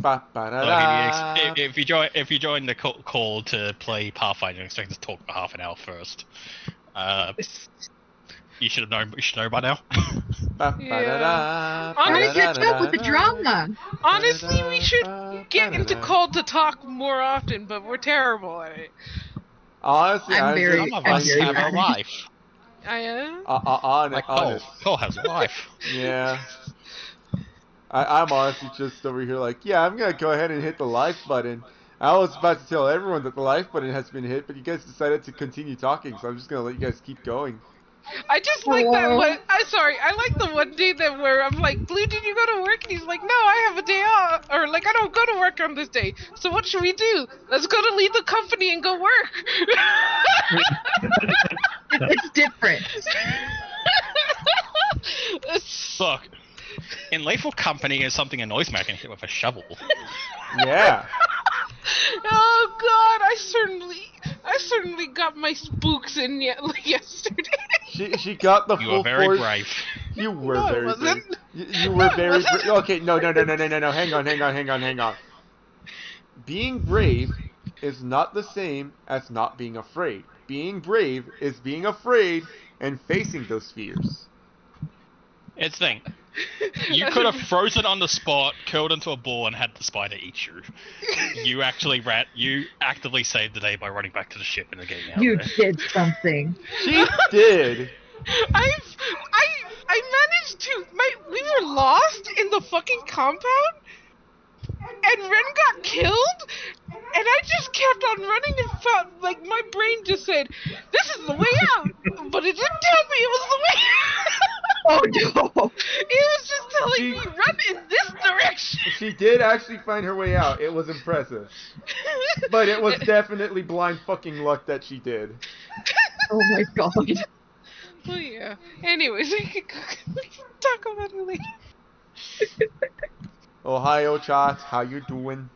Ba, ba, da, Like, da. if you join the call to play PathFinder, expect to talk for half an hour first. You should have known. You should know by now. Ba, ba, da, da, ba, Trying da, to catch da, up with the da, drama. Honestly, we should ba, get ba, into da. call to talk more often, but we're terrible at it. Honestly, I'm very- Some of I'm us very have a bad. life. I am. Like Cole. Honest. Cole has a life. Yeah. I'm honestly just over here like, yeah, I'm gonna go ahead and hit the like button. I was about to tell everyone that the like button has been hit, but you guys decided to continue talking, so I'm just gonna let you guys keep going. I just like that one. I'm sorry. I like the one day that where I'm like, Blue, did you go to work? And he's like, no, I have a day off, or like I don't go to work on this day. So what should we do? Let's go to leave the company and go work. It's different. Look, in lethal company is something a noise man can hit with a shovel. Yeah. Oh God, I certainly got my spooks in yesterday. She got the You full are very force. brave. You were No, I very brave. wasn't. You were very wasn't. brave. Okay, no. Hang on. Being brave is not the same as not being afraid. Being brave is being afraid and facing those fears. It's the thing. You could have frozen on the spot, curled into a ball, and had the spider eat you. You actively saved the day by running back to the ship and getting out You there. did something. She did. I managed to. We were lost in the fucking compound, and Ren got killed, and I just kept on running and felt like my brain just said, "This is the way out," but it didn't tell me it was the way out. Oh no! It was just telling me run in this direction. She did actually find her way out. It was impressive. But it was definitely blind fucking luck that she did. Oh my god. Well, yeah. Anyways, we can talk about it later. Ohio chat, how you doing?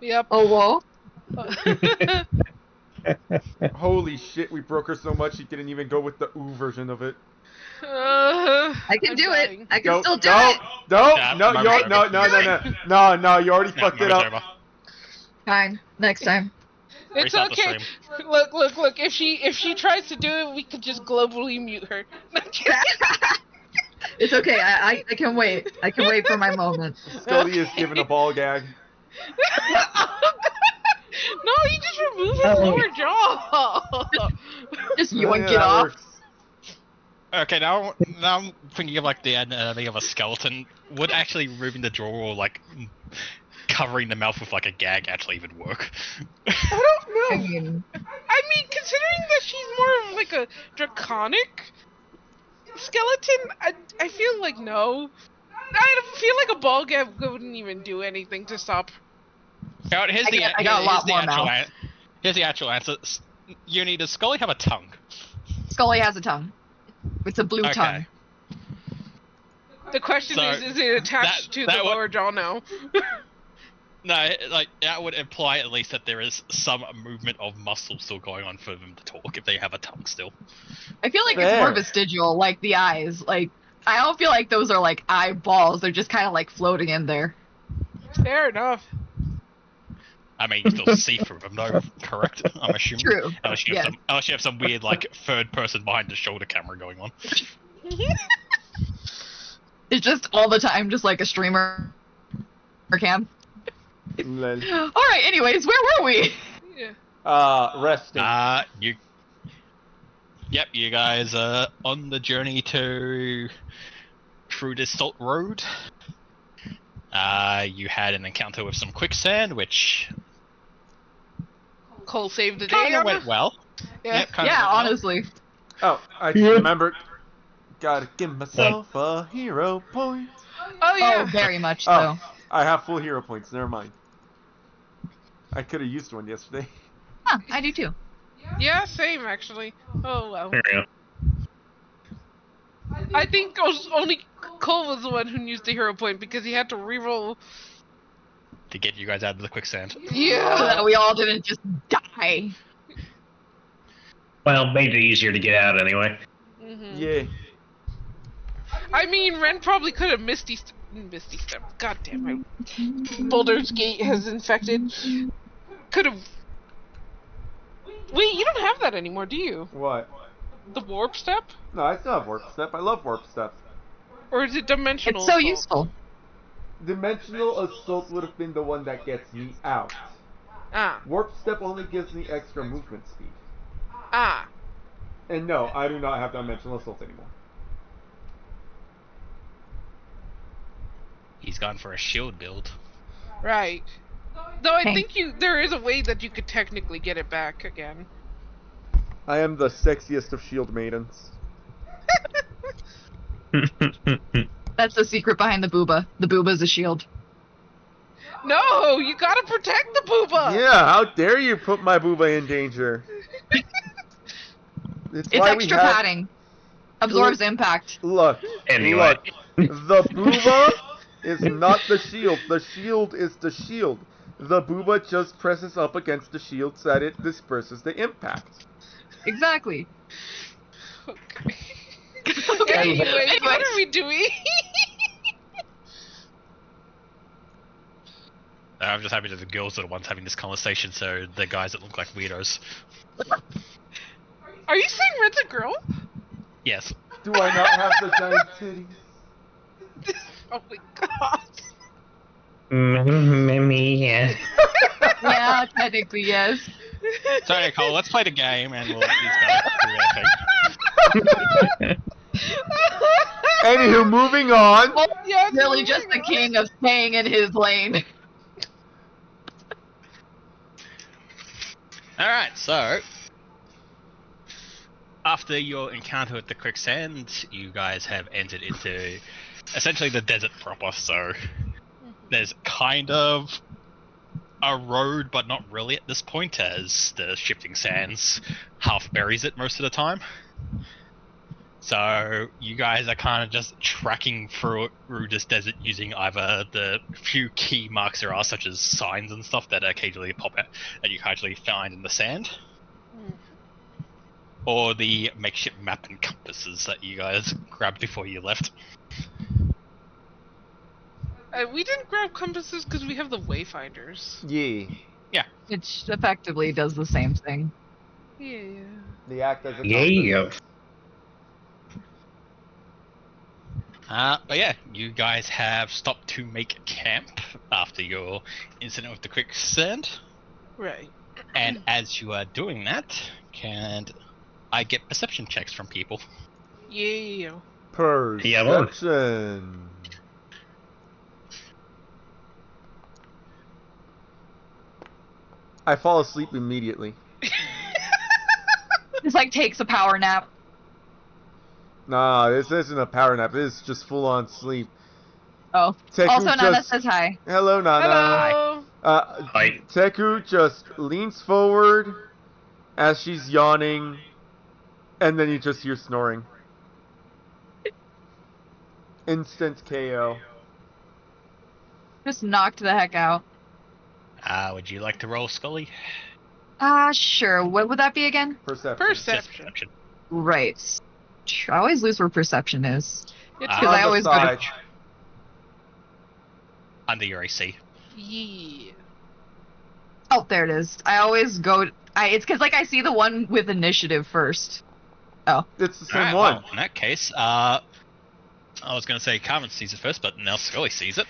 Yep. Oh well. Holy shit, we broke her so much she didn't even go with the ooh version of it. I can I'm do dying. it. I can still do no, it. no, Yeah, no, moment's no, you already fucked it moment's up. over. Fine. Next time. It's Restart the okay. stream. Look. If she tries to do it, we could just globally mute her. It's okay. I can wait. I can wait for my moment. Scully is given a ball gag. No, he just removed his lower jaw. Just Yeah, yoink it that off. works. Okay, now I'm thinking of like the anatomy of a skeleton. Would actually removing the jaw or like covering the mouth with like a gag actually even work? I I don't know. mean, I mean, considering that she's more of like a draconic skeleton, I feel like no. I feel like a ball gag wouldn't even do anything to stop. Now, I got a lot more mouth. Here's the actual answer. Uni, does Scully have a tongue? Scully has a tongue. It's a blue Okay. tongue. The question So, is it attached to the that would- lower jaw now? No, like that would imply at least that there is some movement of muscle still going on for them to talk if they have a tongue still. I feel like it's more Fair. vestigial, like the eyes. Like, I don't feel like those are like eyeballs. They're just kind of like floating in there. Fair enough. I mean, you still see through them, though. Correct? I'm assuming. True. Unless you, Yes. unless you have some weird like third person behind the shoulder camera going on. It's just all the time, just like a streamer cam. Lol. Alright, anyways, where were we? Yeah. Resting. Yep, you guys are on the journey through this salt road. You had an encounter with some quicksand, which Cole saved the day. kind of on went it. well. Yeah. Yep, kinda Yeah, went well. honestly. Oh, I remembered. Gotta give myself a hero point. Oh yeah. Oh, very much Oh. so. I have full hero points, never mind. I could have used one yesterday. Huh, I do too. Yeah, same actually. Oh well. There you go. I think only Cole was the one who used the hero point because he had to reroll. To get you guys out of the quicksand. So Yeah. that we all didn't just die. Well, made it easier to get out anyway. Mhm. Yeah. I mean, Ren probably could have Misty Step. God damn it. Boulder's Gate has infected. Could've... Wait, you don't have that anymore, do you? What? The Warp Step? No, I still have Warp Step. I love Warp Step. Or is it Dimensional It's so Assault? useful. Dimensional Assault would have been the one that gets me out. Ah. Warp Step only gives me extra movement speed. Ah. And no, I do not have Dimensional Assault anymore. He's gone for a shield build. Right. Though I Hey. think there is a way that you could technically get it back again. I am the sexiest of shield maidens. That's the secret behind the booba. The booba's a shield. No, you gotta protect the booba. Yeah, how dare you put my booba in danger? It's why we extra have- padding. Absorbs impact. Look, Anyway. look, the booba is not the shield. The shield is the shield. The booba just presses up against the shield so that it disperses the impact. Exactly. Okay. Okay. Anyways, what are we doing? I'm just happy that the girls are the ones having this conversation, so the guys that look like weirdos. Are you saying Red's a girl? Yes. Do I not have the giant titties? Oh my god. Yeah. Yeah, technically, yes. So anyway, Cole, let's play the game and we'll let these guys do their thing. Anywho, moving on. Yeah, it's Really moving just the on. king of staying in his lane. Alright, so after your encounter with the quicksand, you guys have entered into essentially the desert proper, so there's kind of a road, but not really at this point, as the shifting sands half buries it most of the time. So you guys are kind of just tracking through this desert using either the few key marks there are, such as signs and stuff that occasionally pop out that you can actually find in the sand, or the makeshift map and compasses that you guys grabbed before you left. We didn't grab compasses because we have the wayfinders. Yeah. Which effectively does the same thing. Yeah. They act as a Yeah. But yeah, you guys have stopped to make camp after your incident with the quicksand. Right. And as you are doing that, can I get perception checks from people? Yeah. Perception. I fall asleep immediately. Just like takes a power nap. Nah, this isn't a power nap. This is just full on sleep. Oh. Teku Also, Nana just- says hi. Hello, Nana. Hello. Hi. Teku just leans forward as she's yawning, and then you just hear snoring. Instant KO. Just knocked the heck out. Would you like to roll Scully? Sure. What would that be again? Perception. Perception. Right. I always lose where perception is. It's Ah. Because I On the always go to... side. Under your AC. Yeah. Oh, there it is. I always go... It's because, like, I see the one with initiative first. Oh. It's the same Alright, one. well, in that case, I was going to say Carmen sees it first, but now Scully sees it.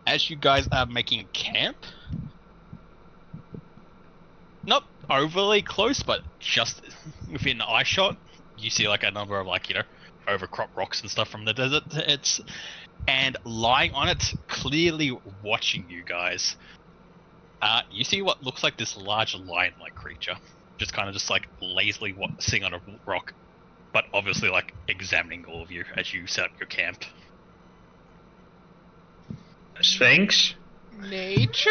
As you guys are making camp, not overly close, but just within eye shot, you see like a number of overcrop rocks and stuff from the desert. And lying on it, clearly watching you guys. You see what looks like this large lion-like creature, just lazily sitting on a rock, but obviously examining all of you as you set up your camp. Sphinx? Nature?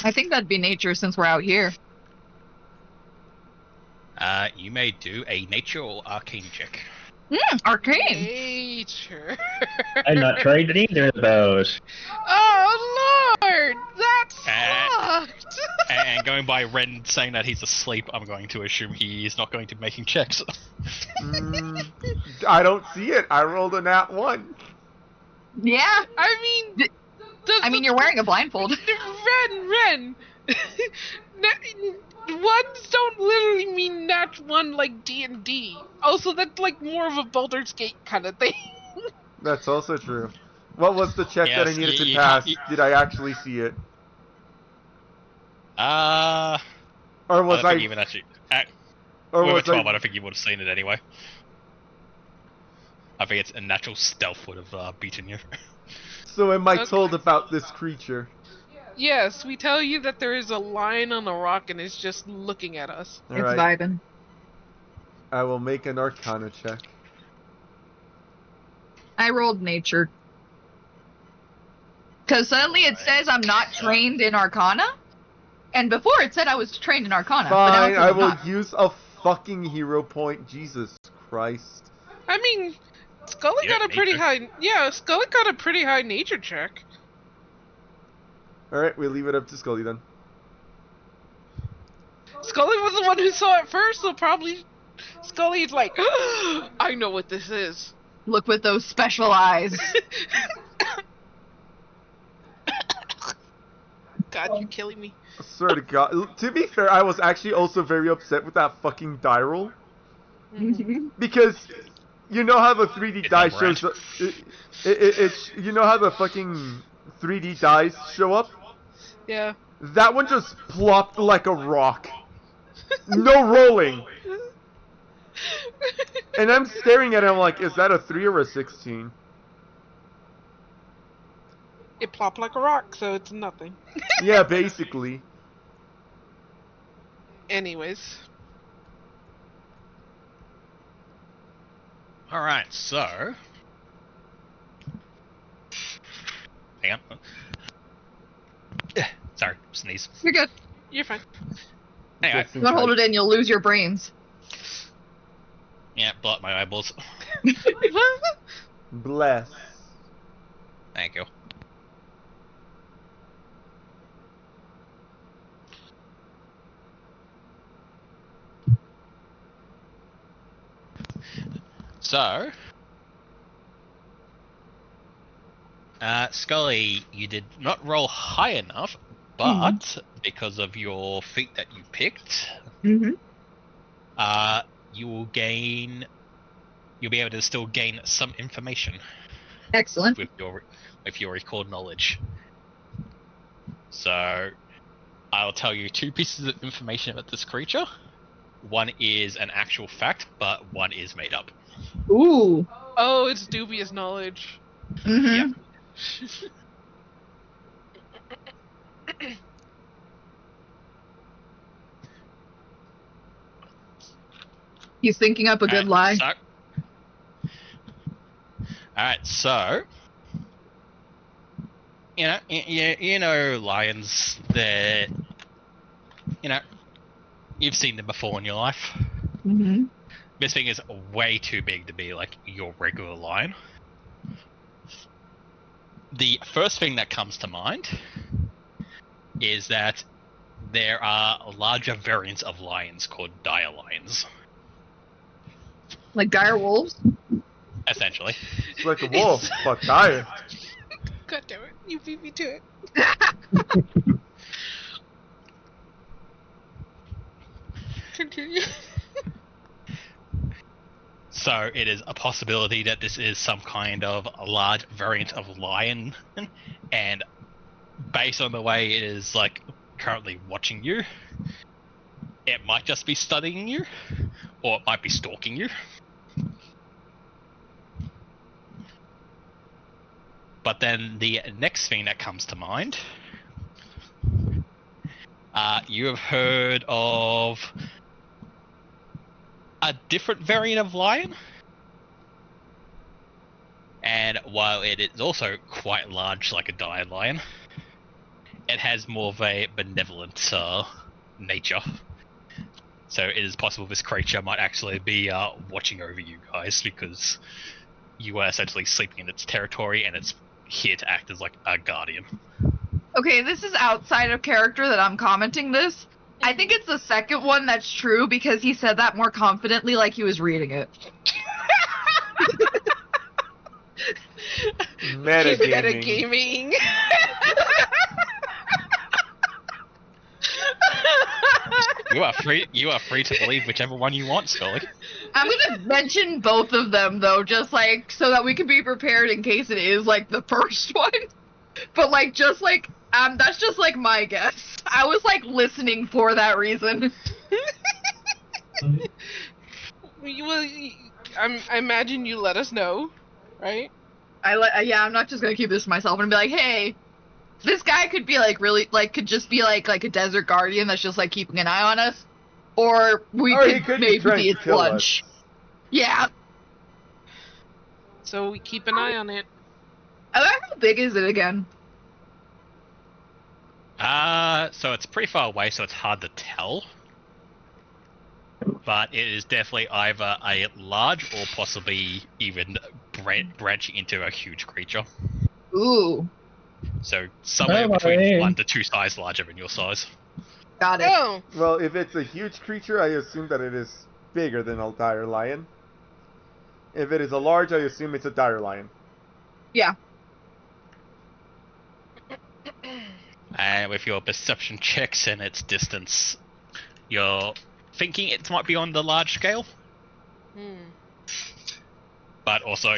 I think that'd be nature since we're out here. You may do a nature or arcane check. Arcane. Nature. I'm not trained in either of those. Oh lord! That Uh, sucked! And going by Ren saying that he's asleep, I'm going to assume he is not going to be making checks. I don't see it. I rolled a nat 1. Yeah. I mean, I mean, you're wearing a blindfold. Ren. Ones don't literally mean nat 1 like D&D. Also, that's like more of a Baldur's Gate kind of thing. That's also true. What was the check that I Yes, needed to you pass? can't- Did I actually see it? Or Or I was don't think even actually. Or With a was 12, I I... don't think you would have seen it anyway. I think it's a natural stealth would have beaten you. So am I Okay. told about this creature? Yes, we tell you that there is a lion on a rock and it's just looking at us. It's Alright, vibing. I will make an Arcana check. I rolled nature. Because suddenly it says I'm not trained in Arcana. And before it said I was trained in Arcana. But now Fine, it says I I'm will not. use a fucking hero point. Jesus Christ. I mean, Scully Yeah, got a pretty nature. high. Yeah, Scully got a pretty high nature check. Alright, we leave it up to Scully then. Scully was the one who saw it first, so probably Scully's like, I know what this is. Look with those special eyes. God, you're killing me. I swear to God. To be fair, I was actually also very upset with that fucking die roll. Because you know how the 3D It's die a branch. shows up. You know how the fucking 3D dice show up? Yeah. That one just plopped like a rock. No rolling. And I'm staring at it, I'm like, is that a 3 or a 16? It plopped like a rock, so it's nothing. Yeah, basically. Anyways. Alright, so. Hang on. Sorry, sneeze. You're good. You're fine. Anyway, If you don't hold it in, you'll lose your brains. yeah, blow up my eyeballs. Bless. Thank you. So, Scully, you did not roll high enough, but because of your feat that you picked, Mm-hmm. you will gain. You'll be able to still gain some information Excellent. with your recalled knowledge. So, I'll tell you 2 pieces of information about this creature. One is an actual fact, but one is made up. Ooh. Oh, it's dubious knowledge. Mm-hmm. He's thinking up a good lie. Alright, so you know lions, they're you've seen them before in your life. Mm-hmm. This thing is way too big to be like your regular lion. The first thing that comes to mind is that there are larger variants of lions called dire lions, Like dire wolves. essentially. It's like a wolf, but dire. God damn it, you beat me to it. Continue. So it is a possibility that this is some kind of a large variant of lion, and based on the way it is like currently watching you, it might just be studying you, or it might be stalking you. But then the next thing that comes to mind, you have heard of a different variant of lion, and while it is also quite large like a dire lion, it has more of a benevolent nature. So it is possible this creature might actually be watching over you guys because you are essentially sleeping in its territory, and it's here to act as like a guardian. Okay, this is outside of character that I'm commenting this. I think it's the second one that's true because he said that more confidently like he was reading it. Metagaming. Metagaming. You are free to believe whichever one you want, Scully. I'm gonna mention both of them though, just like so that we can be prepared in case it is like the first one. But like just like that's just like my guess. I was like listening for that reason. I imagine you let us know, right? I'm not just gonna keep this to myself and be like, hey, this guy could be like really like could just be like a desert guardian that's just like keeping an eye on us, or He could be maybe trying be to its kill us. lunch. Yeah. So we keep an eye on it. How big is it again? So it's pretty far away, so it's hard to tell. But it is definitely either a large or possibly even branching into a huge creature. Ooh, So somewhere between 1 to 2 size larger than your size. got it. Oh, Well, if it's a huge creature, I assume that it is bigger than a dire lion. If it is a large, I assume it's a dire lion. Yeah. And with your perception checks and its distance, you're thinking it might be on the large scale. But also,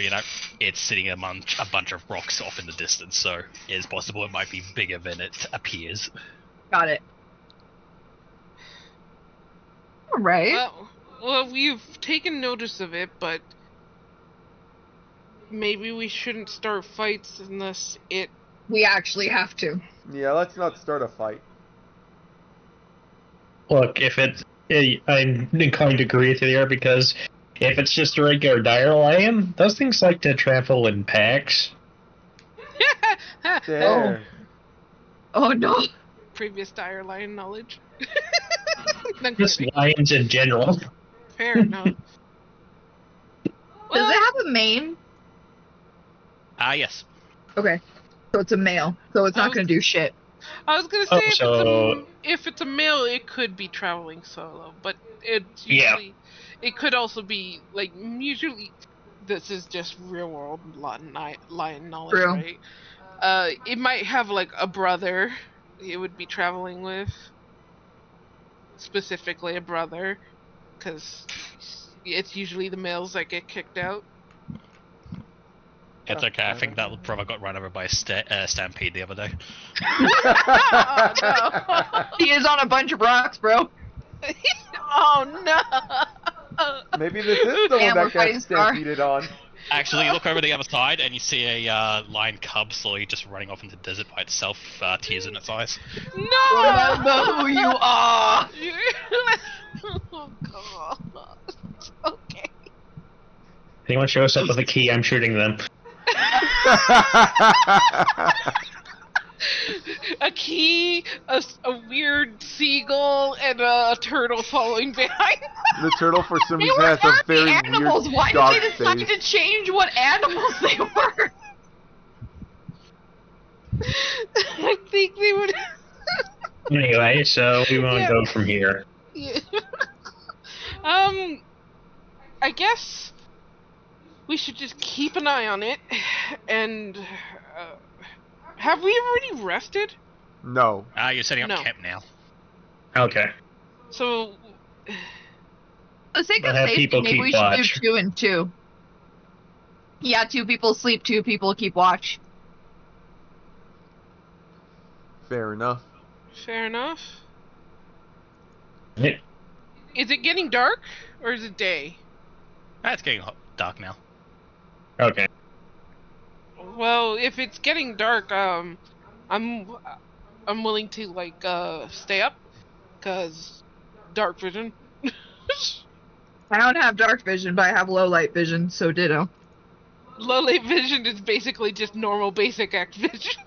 it's sitting among a bunch of rocks off in the distance, so it is possible it might be bigger than it appears. Got it. All right. Well, we've taken notice of it, but maybe we shouldn't start fights unless it... We actually have to. Yeah, let's not start a fight. Look, I'm inclined to agree with you there, because if it's just a regular dire lion, those things like to travel in packs. There. Oh no. Previous dire lion knowledge. Just lions in general. Fair enough. Does it have a mane? Yes. Okay. So it's a male. So it's not gonna do shit. I was gonna say so- if it's a male, it could be traveling solo, but it's usually it could also be like usually. This is just real world lion knowledge, True. right? It might have like a brother. It would be traveling with, specifically a brother, because it's usually the males that get kicked out. It's okay, I think that brother got run over by a stampede the other day. Oh, no. He is on a bunch of rocks, bro. Oh no! Maybe this is the And one we're that fighting gets Star. stampeded on. Actually, you look over the other side and you see a lion cub slowly just running off into the desert by itself, tears in its eyes. No! I know who you are. Oh god. Okay. If anyone shows up with a key, I'm shooting them. A key, a weird seagull, and a turtle following behind. The turtle, for some They reason, were has a happy very animals. weird Why dog did they decide face. to change what animals they were? I think they would. Anyway, so we want to Yeah. go from here. Yeah. I guess we should just keep an eye on it, and have we already rested? No. You're setting up No. camp now. Okay. So, For the sake But of have safety, people maybe keep we should watch. do 2 and 2. Yeah, 2 people sleep, 2 people keep watch. Fair enough. fair enough. Yeah. Is it getting dark, or is it day? It's getting dark now. Okay. Well, if it's getting dark, I'm willing to like stay up, cause dark vision. I don't have dark vision, but I have low light vision, so ditto. Low light vision is basically just normal basic act vision.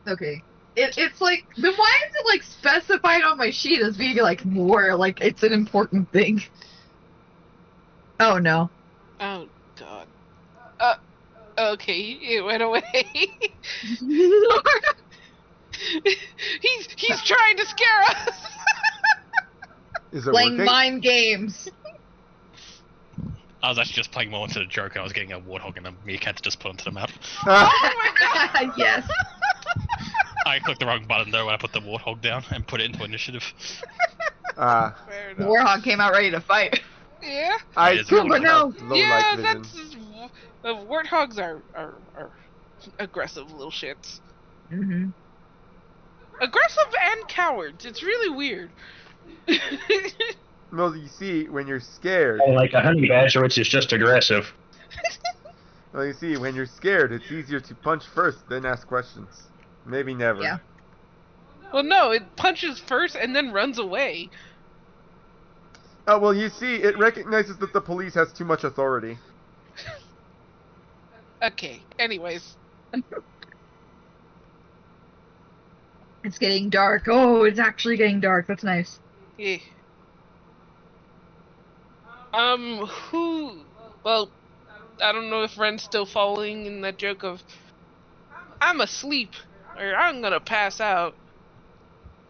Okay. It's like, then why is it like specified on my sheet as being like more, like it's an important thing? Oh no. Oh god. Okay, it went away. he's trying to scare us. Is it Playing working? mind games. I was actually just playing more into the joke, and I was getting a warthog and a meerkat to just put onto the map. Yes. I clicked the wrong button though when I put the warthog down and put it into initiative. Ah, Fair The enough. Warhog came out ready to fight. Yeah. I It is too a would warthog. have low Yeah, light vision. that's the warthogs are aggressive little shits. Mm-hmm. Aggressive and cowards. It's really weird. Well, you see, when you're scared, Like a honey badger, which is just aggressive. well, you see, when you're scared, it's easier to punch first, then ask questions. Maybe never. Yeah. Well, no, it punches first and then runs away. Oh, well, you see, it recognizes that the police has too much authority. Okay. Anyways. It's getting dark. Oh, it's actually getting dark. That's nice. Yeah. Who? Well, I don't know if Ren's still following in that joke of I'm asleep or I'm gonna pass out.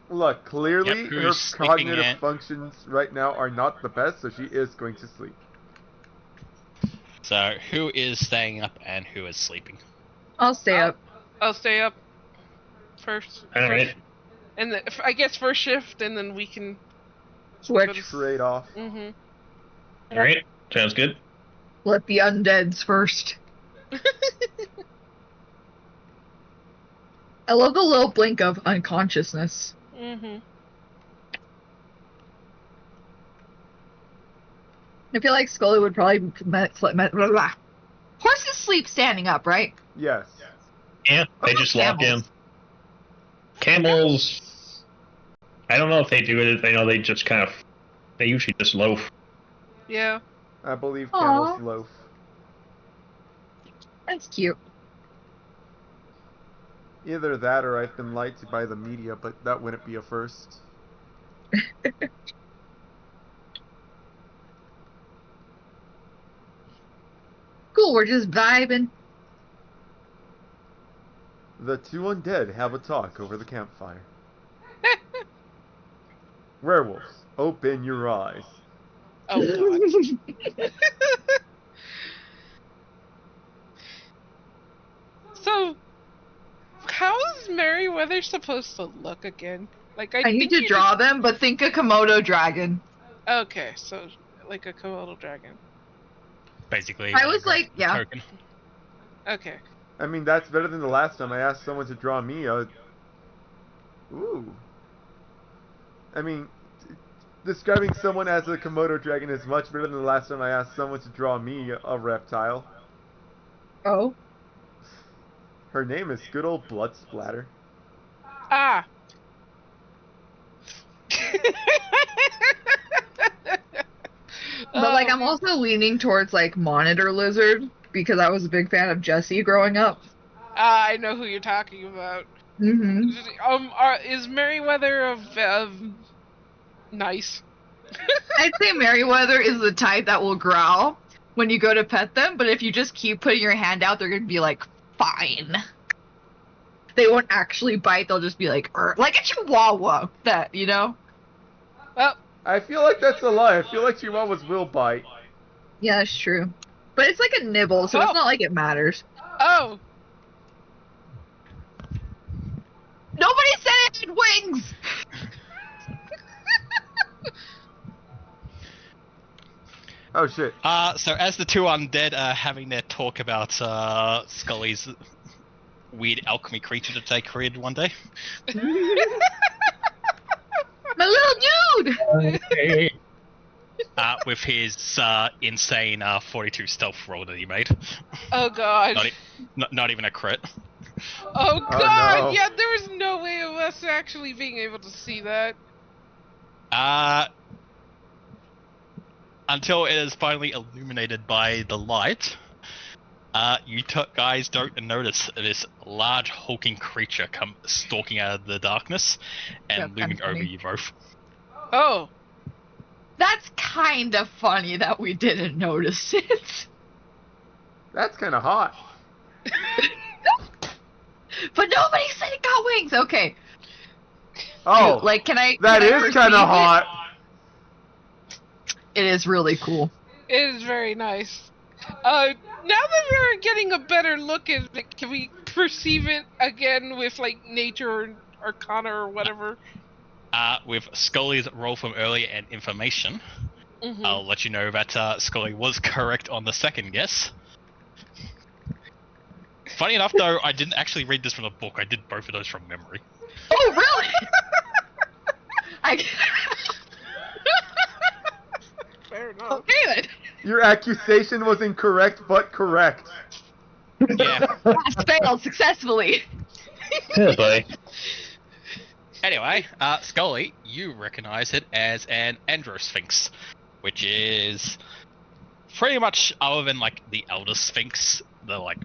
Look, clearly Yep, her who's sleeping cognitive at- functions right now are not the best, so she is going to sleep. So, who is staying up and who is sleeping? I'll stay up. I'll stay up first. Alright. And then, I guess first shift, and then we can. Switch. Trade off. Mm-hmm. Alright. Sounds good. Let the undeads first. I love the little blink of unconsciousness. Mm-hmm. I feel like Scully would probably horses sleep standing up, right? Yes. Yeah, they just lock in. Camels, I don't know if they do it. I know they just kind of, they usually just loaf. Yeah. I believe Aw. camels loaf. That's cute. Either that or I've been lied to by the media, but that wouldn't be a first. Cool, we're just vibing. The two undead have a talk over the campfire. Werewolves, open your eyes. Oh god. So, how is Merryweather supposed to look again? Like I need think to you draw them, but think a Komodo dragon. Okay, so like a Komodo dragon. Basically, I was like, yeah. token. Okay. I mean, that's better than the last time I asked someone to draw me a... Ooh. I mean, describing someone as a Komodo dragon is much better than the last time I asked someone to draw me a reptile. Oh. Her name is good old Blood Splatter. Ah. But like I'm also leaning towards like Monitor Lizard because I was a big fan of Jessie growing up. I know who you're talking about. Mm-hmm. Is Merryweather of nice? I'd say Merryweather is the type that will growl when you go to pet them, but if you just keep putting your hand out, they're gonna be like, fine. They won't actually bite, they'll just be like, like a chihuahua, that, you know? Well, I feel like that's a lie. I feel like Chihuahuas will bite. Yeah, that's true. But it's like a nibble, so it's Oh. not like it matters. oh, Nobody said it had wings! Oh shit. So as the two undead are having their talk about Scully's weird alchemy creature that they created one day, My little dude! with his insane 42 stealth roll that he made, oh god. not even a crit. Oh god, no. yeah, there was no way of us actually being able to see that. Until it is finally illuminated by the light, you guys don't notice this large hulking creature come stalking out of the darkness and That's looming kinda over funny. you both. Oh, That's kind of funny that we didn't notice it. That's kind of hot. But nobody said it got wings! Okay. Oh, Like, can I... that can I is perceive kind of it? hot. It is really cool. It is very nice. Now that we're getting a better look at it, can we perceive it again with like nature or arcana or whatever? With Scully's roll from earlier and information, Mm-hmm. I'll let you know that Scully was correct on the second guess. Funny enough, though, I didn't actually read this from the book. I did both of those from memory. Oh, really? I... Fair enough. Okay then. Your accusation was incorrect, but correct. Yeah. Pass failed successfully. Oh boy. Anyway, Scully, you recognize it as an Androsphinx, which is pretty much, other than like the Elder Sphinx, the like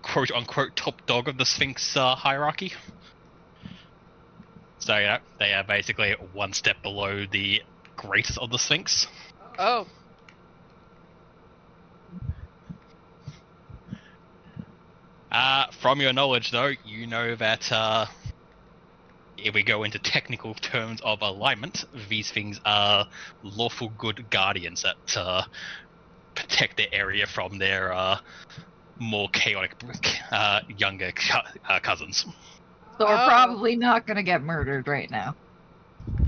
quote-unquote top dog of the Sphinx hierarchy. So, yeah, they are basically one step below the greatest of the Sphinx. Oh. From your knowledge, though, you know that if we go into technical terms of alignment, these things are lawful good guardians that protect their area from their more chaotic younger cousins. So we're Oh. probably not gonna get murdered right now.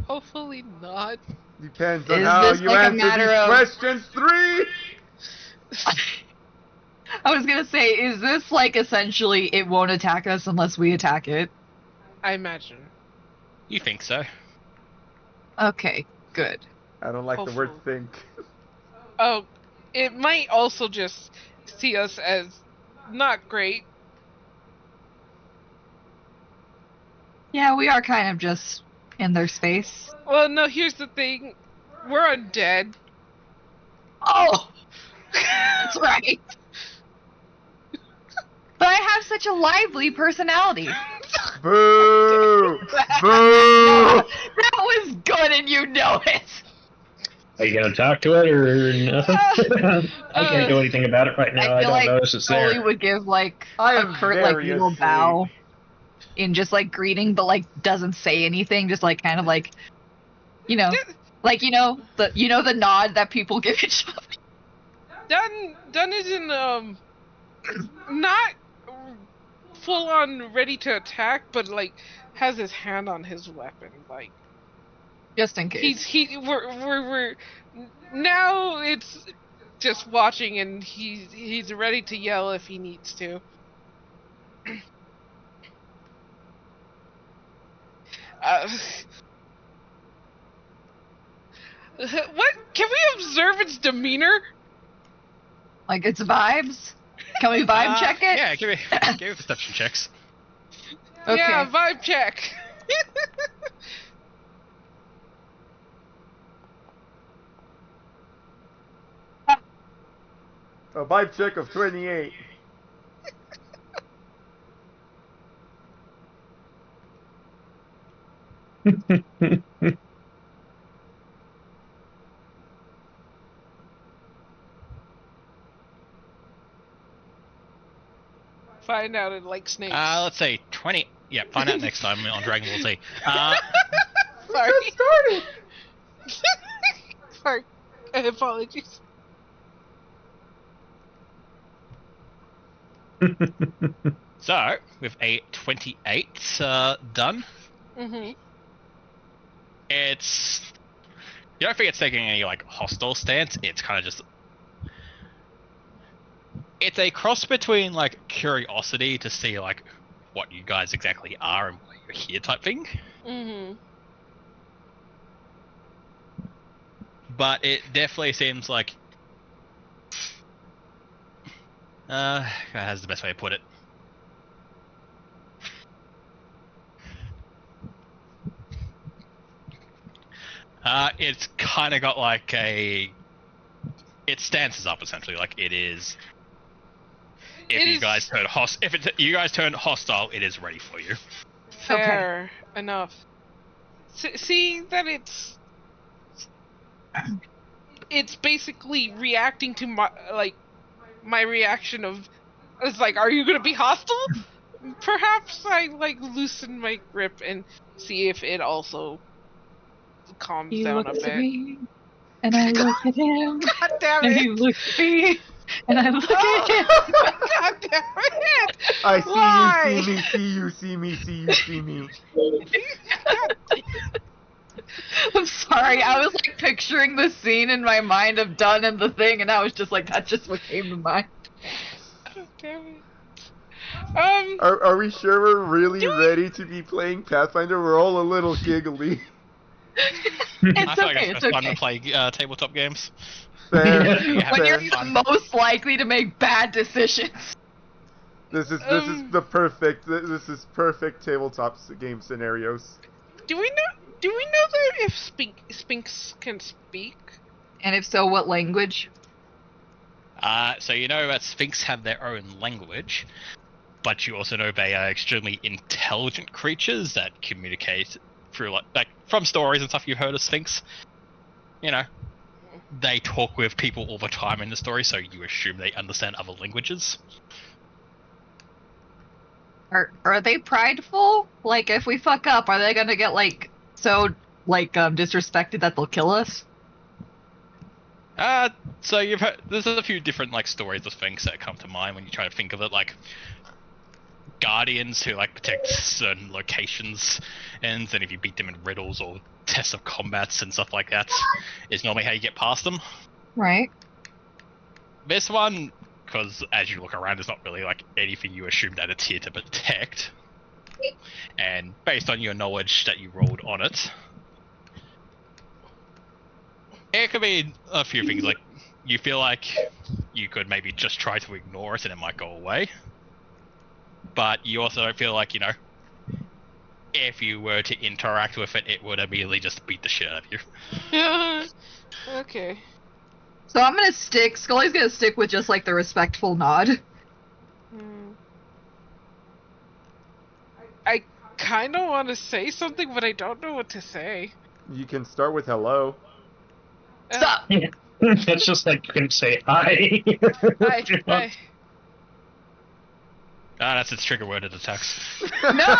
Hopefully not. Depends on Is how this you like a answer matter these of- questions. 3. I was gonna say, is this like essentially it won't attack us unless we attack it? I imagine. You think so? Okay, good. I don't like the word Hopefully. think. Oh, it might also just see us as not great. Yeah, we are kind of just in their space. Well, no, here's the thing. We're undead. Oh! That's right. But I have such a lively personality. Boo! Boo! That was good and you know it. Are you gonna talk to it or nothing? I can't do anything about it right now. I feel don't like notice it's Scully there. would give like I a am curt like very little asleep. bow in just like greeting, but like doesn't say anything, just like kind of like, you know, like the nod that people give each other. Dunn isn't not full on ready to attack, but like has his hand on his weapon, like Just in case. we're now it's just watching, and he's ready to yell if he needs to. What can we observe its demeanor? Like its vibes. Can we vibe check it? Yeah, give me perception checks. Okay. Yeah, vibe check. A vibe check of 28. Find out it likes snakes. Let's say 20. Yeah, find out next time on Dragon Ball Z. Sorry. Just started. Sorry. Apologies. So, with a 28 done, Mm-hmm. it's... You don't think it's taking any, like, hostile stance, it's kind of just... It's a cross between, like, curiosity to see, like, what you guys exactly are and why you're here type thing. Mm-hmm. But it definitely seems like... how's the best way to put it? It's kind of got like a... It stances up essentially, like it is... If you guys turn you guys turn hostile, it is ready for you. Fair enough. See that it's basically reacting to my reaction of, it's like, are you gonna be hostile? Perhaps I like loosen my grip and see if it also calms You down look a to bit. me And I look at him, God damn and he it! looks at me, and I look at him. God damn it! I Why? see you, see you, see me, see you, see me. God damn. I'm sorry, I was like picturing the scene in my mind of Dunn and the thing, and I was just like, that's just what came to mind. God damn it. Are we sure we're really Do we- ready to be playing Pathfinder? We're all a little giggly. It's I feel like okay, it's it's fun to okay. play tabletop games. Fair, Yeah, When fair. you're fun. the most likely to make bad decisions. This is the perfect. This is perfect tabletop game scenarios. Do we know that if Sphinx can speak? And if so, what language? So you know that Sphinx have their own language, but you also know they are extremely intelligent creatures that communicate through like from stories and stuff you've heard of Sphinx. You know, they talk with people all the time in the story, so you assume they understand other languages. Are they prideful? Like, if we fuck up, are they gonna get like so disrespected that they'll kill us? So you've heard there's a few different like stories of Sphinx that come to mind when you try to think of it, like guardians who like protect certain locations, and then if you beat them in riddles or tests of combats and stuff like that, is normally how you get past them. Right. This one, because as you look around, there's not really like anything you assume that it's here to protect, and based on your knowledge that you rolled on it, it could be a few things. Like you feel like you could maybe just try to ignore it and it might go away, but you also don't feel like, you know, if you were to interact with it, it would immediately just beat the shit out of you. Okay. So I'm gonna stick. Scully's gonna stick with just like the respectful nod. I kind of want to say something, but I don't know what to say. You can start with hello. Stop. That's just like you can say hi. Hi. That's its trigger word it attacks. No.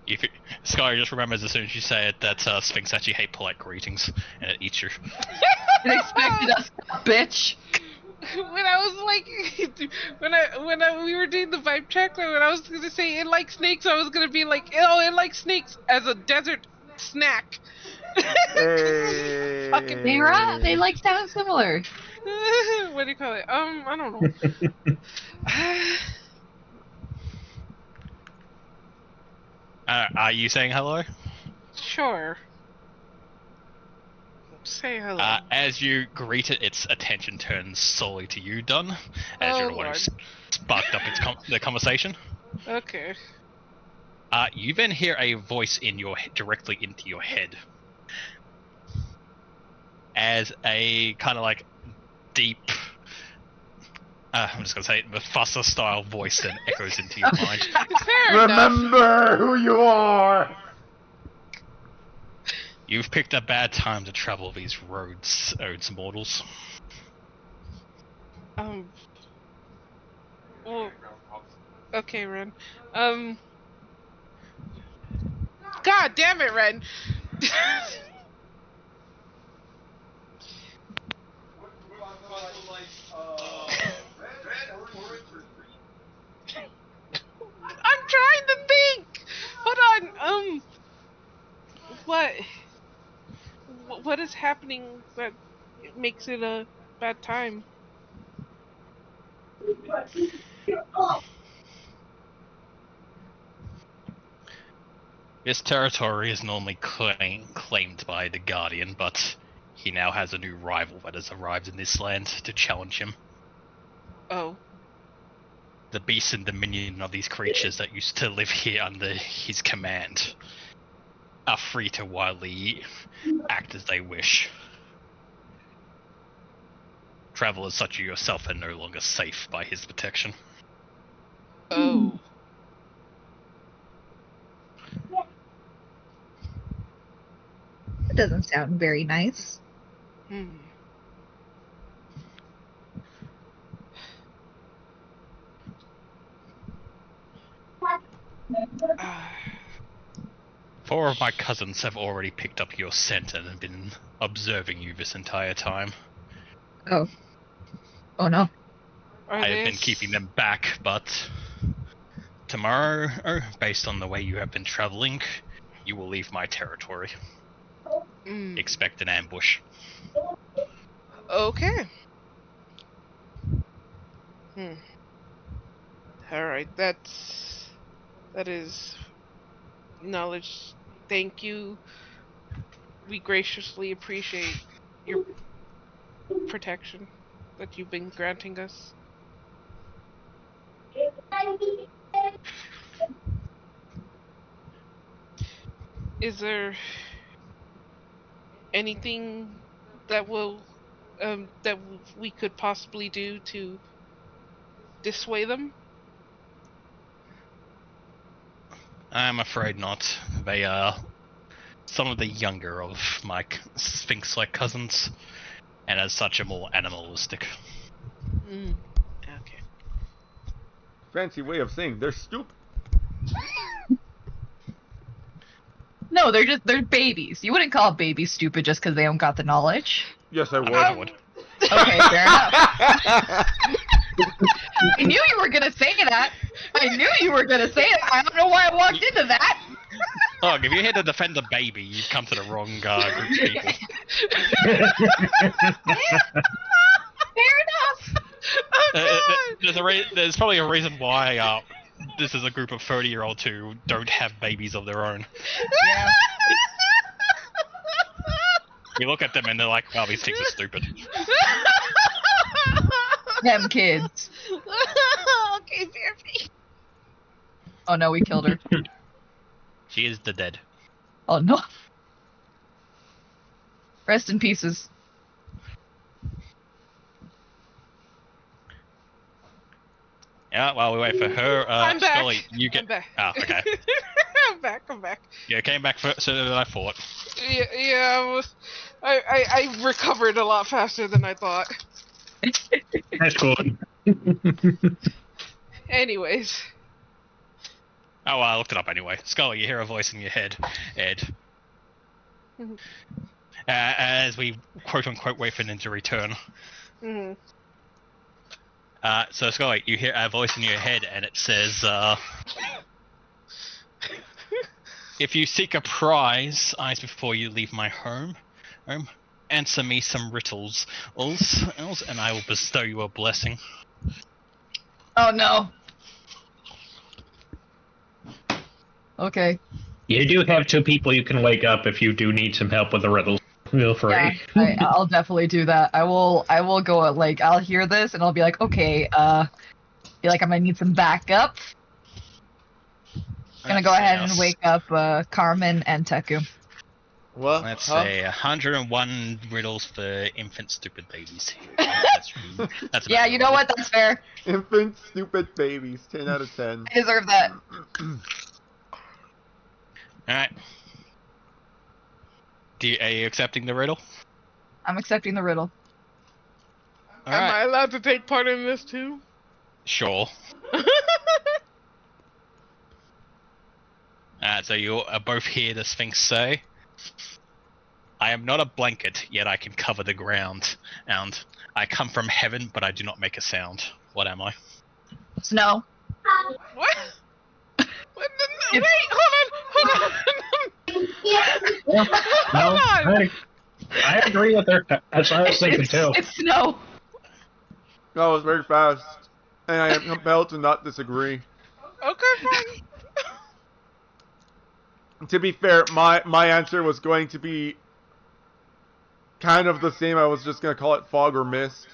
If it, Sky just remembers as soon as you say it that Sphinx actually hate polite greetings and it eats you. It expected us, bitch. When I was like, when we were doing the vibe check, when I was gonna say it likes snakes, I was gonna be like, oh, it likes snakes as a desert snack. Hey. Fucking They right. They like sound similar. What do you call it? I don't know. Are you saying hello? Sure. Say hello. As you greet it, its attention turns solely to you, Dunn, as Oh, you're the one who Lord. sparked up the conversation. Okay. You then hear a voice in your directly into your head, as a kind of like deep, I'm just gonna say Mufasa style voice then echoes into your mind. Fair enough. Remember who you are. You've picked a bad time to travel these roads, odes mortals. Well, okay, Ren. God damn it, Ren. I'm trying to think. Hold on. What is happening that makes it a bad time? This territory is normally claimed by the Guardian, but he now has a new rival that has arrived in this land to challenge him. Oh. The beast and dominion of these creatures that used to live here under his command are free to wildly act as they wish. Travelers such as yourself are no longer safe by his protection. Oh. That doesn't sound very nice. Hmm. 4 of my cousins have already picked up your scent and have been observing you this entire time. Oh. Oh no. I have been keeping them back, but tomorrow, based on the way you have been traveling, you will leave my territory. Expect an ambush. Okay. Alright, that is knowledge. Thank you. We graciously appreciate your protection that you've been granting us. Is there anything that we could possibly do to dissuade them? I'm afraid not. They are some of the younger of my Sphinx-like cousins, and as such are more animalistic. Okay. Fancy way of saying they're stupid. No, they're babies. You wouldn't call babies stupid just because they don't got the knowledge. Yes, I would. I would. Okay, fair enough. I knew you were gonna say that. I knew you were gonna say it. I don't know why I walked into that. Look, if you're here to defend a baby, you've come to the wrong group of people. Fair enough. There's probably a reason why this is a group of 30-year-olds who don't have babies of their own. Yeah. You look at them and they're like, wow, these things are stupid. Them kids. Okay, Fairby. Oh no, we killed her. She is the dead. Oh no. Rest in pieces. Yeah, while we wait for her, I'm back. Scully, you get... I'm back. Ah, okay. I'm back. Yeah, came back sooner than I thought. Yeah, I recovered a lot faster than I thought. That's cool. Anyways. Oh, well, I looked it up anyway. Scully, you hear a voice in your head, Ed. As we quote-unquote wait for him to return. Mm-hmm. So Scully, you hear a voice in your head and it says, if you seek a prize, eyes before you leave my home, answer me some riddles, and I will bestow you a blessing. Oh no. Okay. You do have 2 people you can wake up if you do need some help with the riddles. Feel free. Yeah, I'll definitely do that. I will go like I'll hear this and I'll be like, okay, feel like I'm gonna need some backup. Gonna go ahead and wake up Carmen and Teku. Well, Let's say 101 riddles for infant stupid babies. That's Yeah, you know what? That's fair. Infant stupid babies, 10 out of 10. I deserve that. Alright. Are you accepting the riddle? I'm accepting the riddle. Am I allowed to take part in this too? Sure. So you are both here, the Sphinx say, I am not a blanket, yet I can cover the ground. And I come from heaven, but I do not make a sound. What am I? Snow. What? Wait, hold on. No, Hold on. I agree with her. That's what I was thinking too. It's snow. That was very fast, and I am compelled to not disagree. Okay, fine. To be fair, my answer was going to be kind of the same. I was just going to call it fog or mist.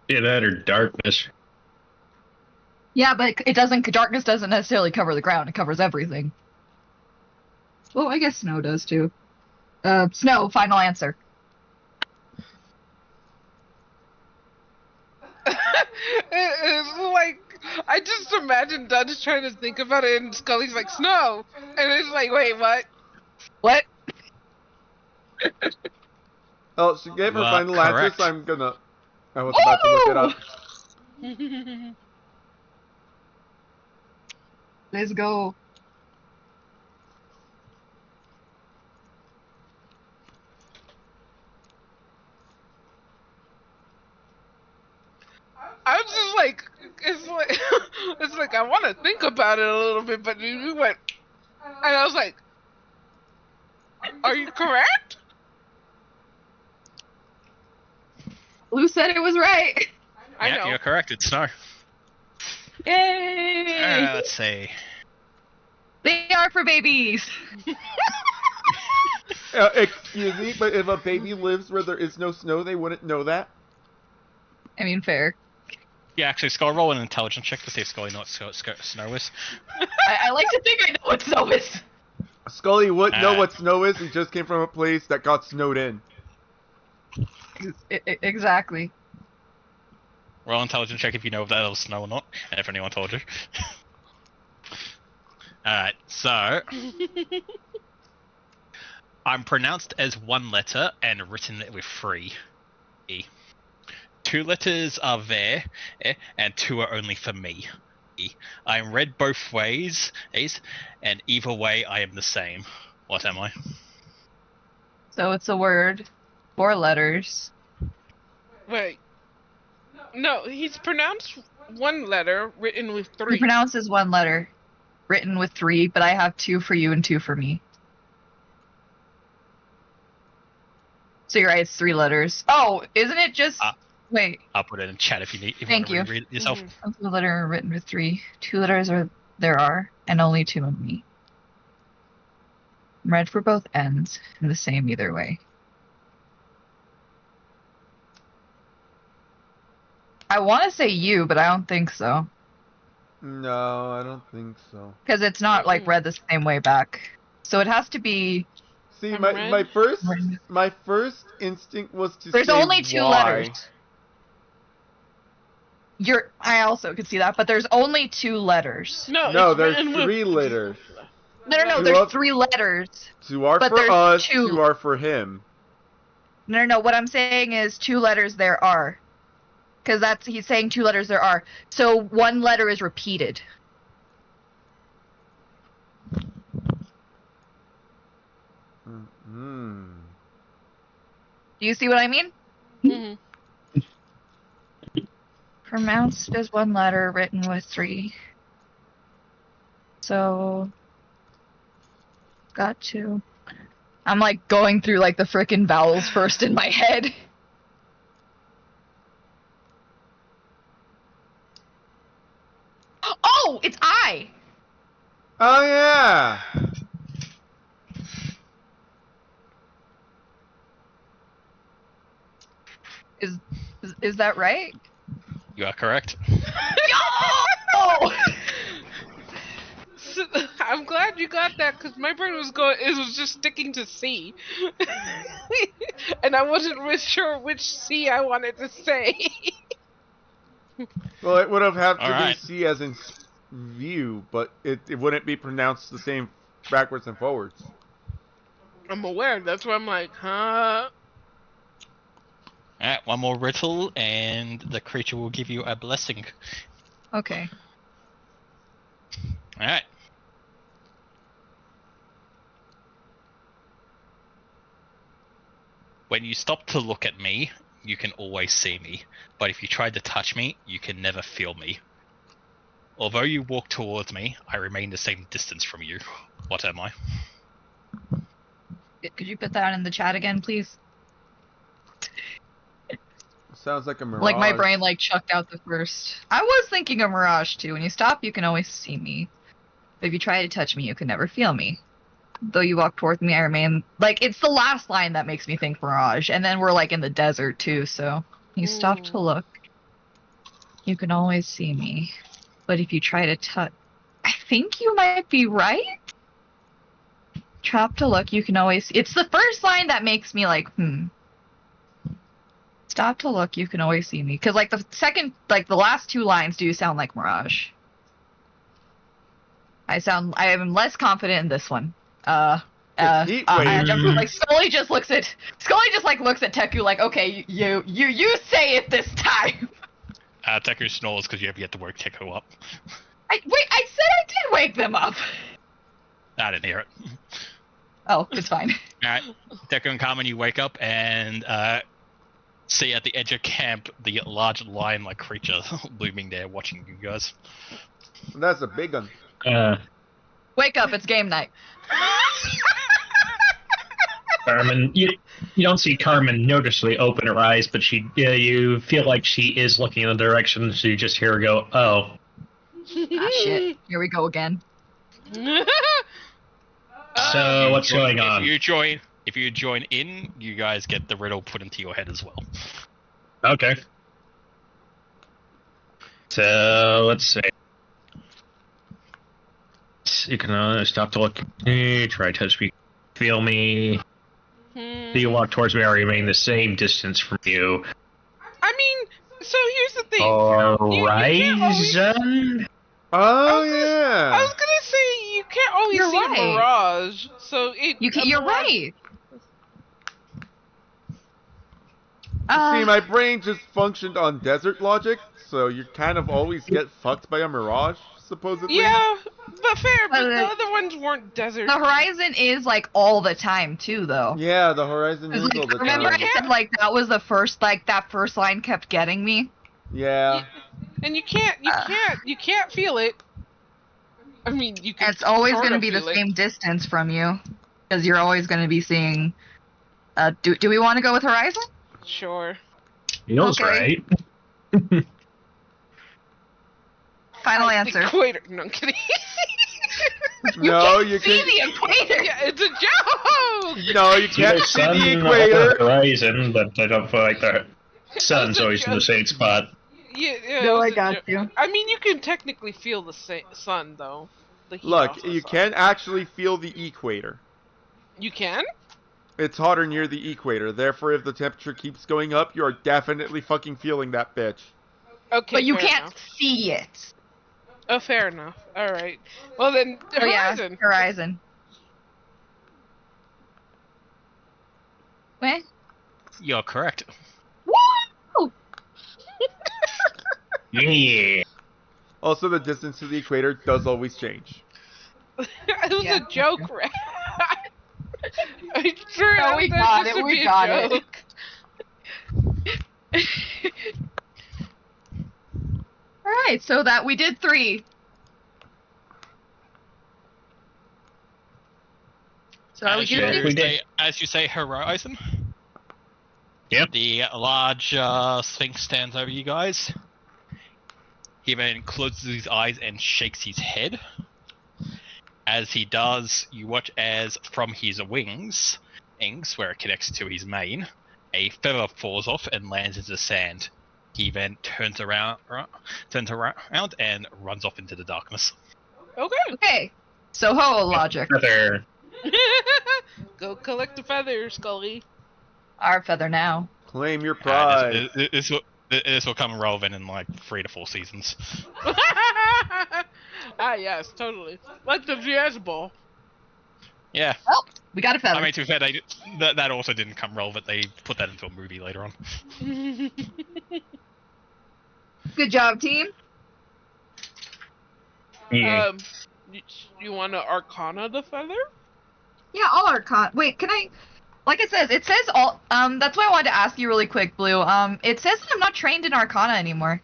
Yeah, that or darkness. Yeah, but darkness doesn't necessarily cover the ground, it covers everything. Well, I guess snow does too. Snow, final answer. It's like, I just imagine Dutch trying to think about it and Scully's like, snow! And it's like, wait, what? What? Oh, she gave her final answer, correct. so I'm gonna... I was about to look it up. Let's go. I was just like, it's like I want to think about it a little bit, but you went, and I was like, are you correct? Lou said it was right. I Yeah, know. you're correct. It's snow. Yay! Let's see. They are for babies. Excuse me, but if a baby lives where there is no snow, they wouldn't know that. I mean, fair. Yeah, actually, Skull, roll an intelligence check to see if Scully knows what snow is. I like to think I know what snow is. Scully wouldn't know what snow is. He just came from a place that got snowed in. Exactly. Roll intelligence check if you know if that was snow or not, and if anyone told you. Alright, so... I'm pronounced as one letter and written with 3 E. 2 letters are there, and 2 are only for me. E. I am read both ways, and either way I am the same. What am I? So it's a word, 4 letters. Wait. No, he's pronounced one letter written with 3. He pronounces 1 letter, written with 3, but I have 2 for you and 2 for me. So you're right, it's 3 letters. Oh, isn't it just... Wait. I'll put it in chat if you need. If Thank you you. want to read it yourself. Mm-hmm. A letter written with 3. 2 letters there are, and only 2 of me. I'm read for both ends, and the same either way. I want to say you, but I don't think so. No, I don't think so. Because it's not, like, read the same way back. So it has to be... See, my first instinct was to There's say only 2 why. letters. I also could see that, but there's only 2 letters. No, there's 3 letters. No, there's 3 letters. 2 are but for there's us, 2. 2 are for him. No, what I'm saying is 2 letters there are. Because he's saying 2 letters there are. So 1 letter is repeated. Mm-hmm. Do you see what I mean? Mm-hmm. Pronounced as 1 letter, written with 3. So... Got to... I'm, like, going through, like, the frickin' vowels first in my head. Oh! It's I! Oh, yeah! Is that right? You are correct. Yo! I'm glad you got that because my brain was going. It was just sticking to C, and I wasn't really sure which C I wanted to say. Well, it would have had to Alright. be C as in view, but it wouldn't be pronounced the same backwards and forwards. I'm aware. That's why I'm like, huh? Alright, one more riddle, and the creature will give you a blessing. Okay. Alright. When you stop to look at me, you can always see me. But if you try to touch me, you can never feel me. Although you walk towards me, I remain the same distance from you. What am I? Could you put that in the chat again, please? Sounds like a mirage. Like, my brain, like, chucked out the first. I was thinking of Mirage, too. When you stop, you can always see me. But if you try to touch me, you can never feel me. Though you walk towards me, I remain... Like, it's the last line that makes me think Mirage. And then we're, like, in the desert, too, so... You stop to look. You can always see me. But if you try to touch... I think you might be right? Stop to look, you can always... It's the first line that makes me, like, Stop to look, you can always see me. Because, like, the last 2 lines do sound like Mirage. I am less confident in this one. Scully just looks at Teku like, okay, you say it this time. Teku snores because you have yet to work Teku up. I said I did wake them up. I didn't hear it. Oh, it's fine. Alright, Deku and Carmen, you wake up and see at the edge of camp the large lion-like creature looming there watching you guys. That's a big one. Wake up, it's game night. Carmen, you don't see Carmen noticeably open her eyes, but you feel like she is looking in the direction, so you just hear her go, oh. Ah, shit. Here we go again. So, what's going on? If you join in, you guys get the riddle put into your head as well. Okay. So, let's see. You can stop to look at me, try to touch me, feel me. Do you walk towards me or remain the same distance from you? I mean, so here's the thing. Horizon? Oh, I yeah. was gonna say you can't always You're see right. a mirage, so You're right. See, my brain just functioned on desert logic, so you kind of always get fucked by a mirage, supposedly. Yeah, but fair. But the But other ones weren't desert. The horizon is like all the time too, though. Yeah, the horizon is Like, all the remember time. I said like that was the first that first line kept getting me. Yeah. And you can't feel it. I mean, you can. And it's always sort going to of be the feel it. same distance from you, because you're always going to be seeing. Do we want to go with horizon? Sure. Feels Okay. right. Final The answer. equator. No, I'm kidding. No, you See can. the equator. Yeah, it's a joke. No, you It's can't either see sun the or equator. horizon, but I don't feel like the sun's a always in the joke. same spot. Yeah, No, it was I a got joke. you. I mean, you can technically feel the sun though. The heat Look, off the you sun. can actually feel the equator. You can? It's hotter near the equator. Therefore, if the temperature keeps going up, you are definitely fucking feeling that bitch. Okay. But you fair can't enough. see it. Oh, fair enough. All right. Well then, Oh yeah, horizon. horizon. What? You're correct. Woo! Yeah. Also, the distance to the equator does always change. It was Yeah, a joke, right? I sure No, we got it, we got it. All right, so that we did 3. So are we As good? We did. you say, horizon. Yep. The large sphinx stands over you guys. He then closes his eyes and shakes his head. As he does, you watch as from his wings, where it connects to his mane, a feather falls off and lands into the sand. He then turns around and runs off into the darkness. Okay. Okay. So ho logic. Feather. Go collect the feathers, Scully. Our feather now. Claim your pride. This will come relevant in like 3 to 4 seasons. Ah, yes, totally. Like the VS Ball. Yeah. Well, we got a feather. I mean, to be fair, that also didn't come relevant. They put that into a movie later on. Good job, team. Yeah. You want to Arcana the feather? Yeah, all Arcana. Wait, can I? Like it says all. That's why I wanted to ask you really quick, Blue. It says that I'm not trained in Arcana anymore.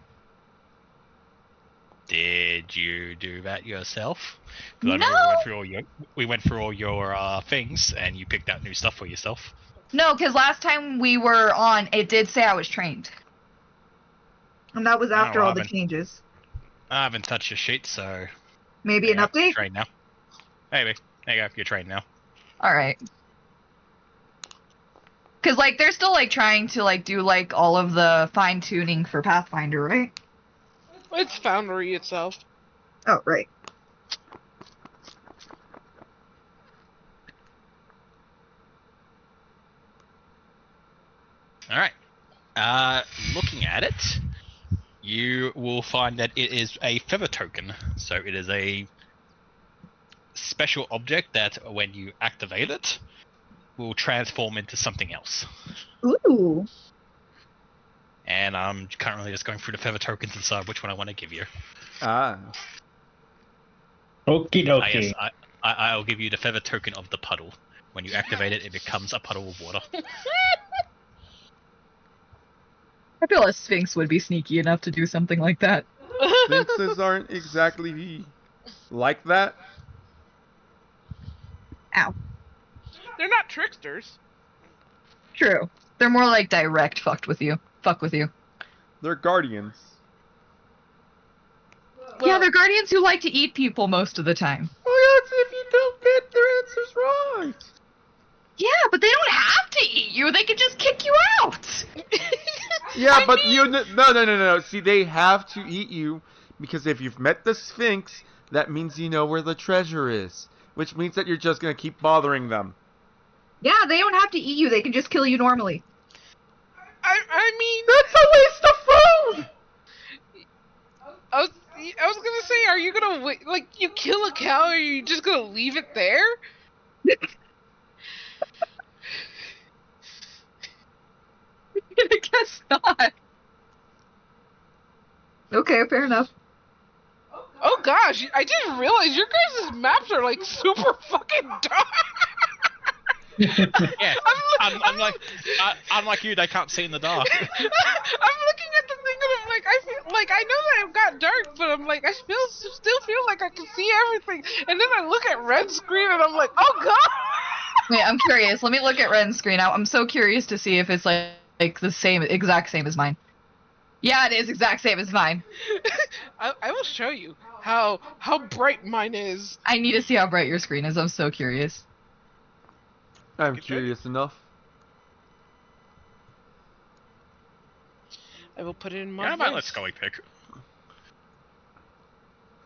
Did you do that yourself? 'Cause I No. remember we went through all your things, and you picked out new stuff for yourself. No, because last time we were on, it did say I was trained. And that was after well, all I the haven't- changes. I haven't touched your sheet, so Maybe there an you go, you're update? trained now. Maybe. There you go. You're trained now. Alright. Because, like, they're still, like, trying to, like, do, like, all of the fine-tuning for Pathfinder, right? It's Foundry itself. Oh, right. All right. Looking at it, you will find that it is a feather token. So it is a special object that, when you activate it, will transform into something else. Ooh. And I'm currently just going through the feather tokens and decide which one I want to give you. Ah. Okie Ah, yes, dokie. I'll give you the feather token of the puddle. When you activate it, it becomes a puddle of water. I feel a Sphinx would be sneaky enough to do something like that. Sphinxes aren't exactly like that. Ow. They're not tricksters. True. They're more like direct fuck with you. They're guardians. Yeah, they're guardians who like to eat people most of the time. Well, that's if you don't get their answers right. Yeah, but they don't have to eat you. They can just kick you out. Yeah, but you no. See, they have to eat you because if you've met the Sphinx, that means you know where the treasure is, which means that you're just gonna keep bothering them. Yeah, they don't have to eat you. They can just kill you normally. I mean, That's a waste of food. I was gonna say, are you gonna wait? Like, you kill a cow, or are you just gonna leave it there? I guess not. Okay, fair enough. Oh gosh, I didn't realize your guys' maps are like super fucking dark. Yeah, unlike you, they can't see in the dark. I'm looking at the thing and I'm like, I feel like I know that it got dark, but I'm like, I still feel like I can see everything. And then I look at red screen and I'm like, oh god. Wait, I'm curious. Let me look at Ren's screen. I'm so curious to see if it's like the exact same as mine. Yeah, it is exact same as mine. I will show you how bright mine is. I need to see how bright your screen is. I'm so curious. I'm curious enough. I will put it in my. Yeah, I might let voice. Scully pick.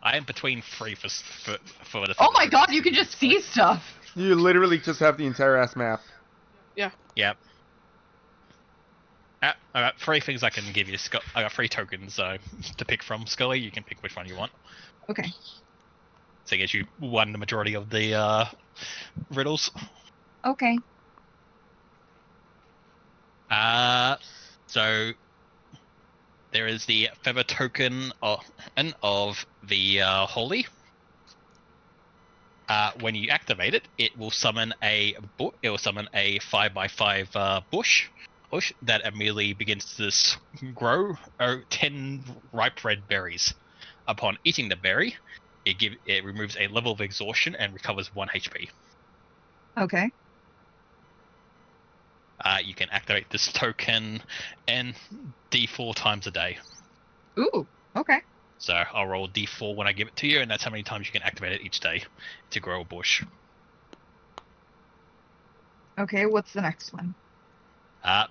I am between free for the. Oh my god, you can just see stuff. You literally just have the entire ass map. Yep. I got 3 things I can give you. I got 3 tokens to pick from. Scully, you can pick which one you want. Okay. So I guess you won the majority of the riddles. Okay. So there is the feather token of the holy. When you activate it, it will summon a 5x5 bush that immediately begins to grow 10 ripe red berries. Upon eating the berry, it removes a level of exhaustion and recovers 1 HP. Okay. You can activate this token and D4 times a day. Ooh. Okay. So I'll roll D4 when I give it to you, and that's how many times you can activate it each day to grow a bush. Okay. What's the next one?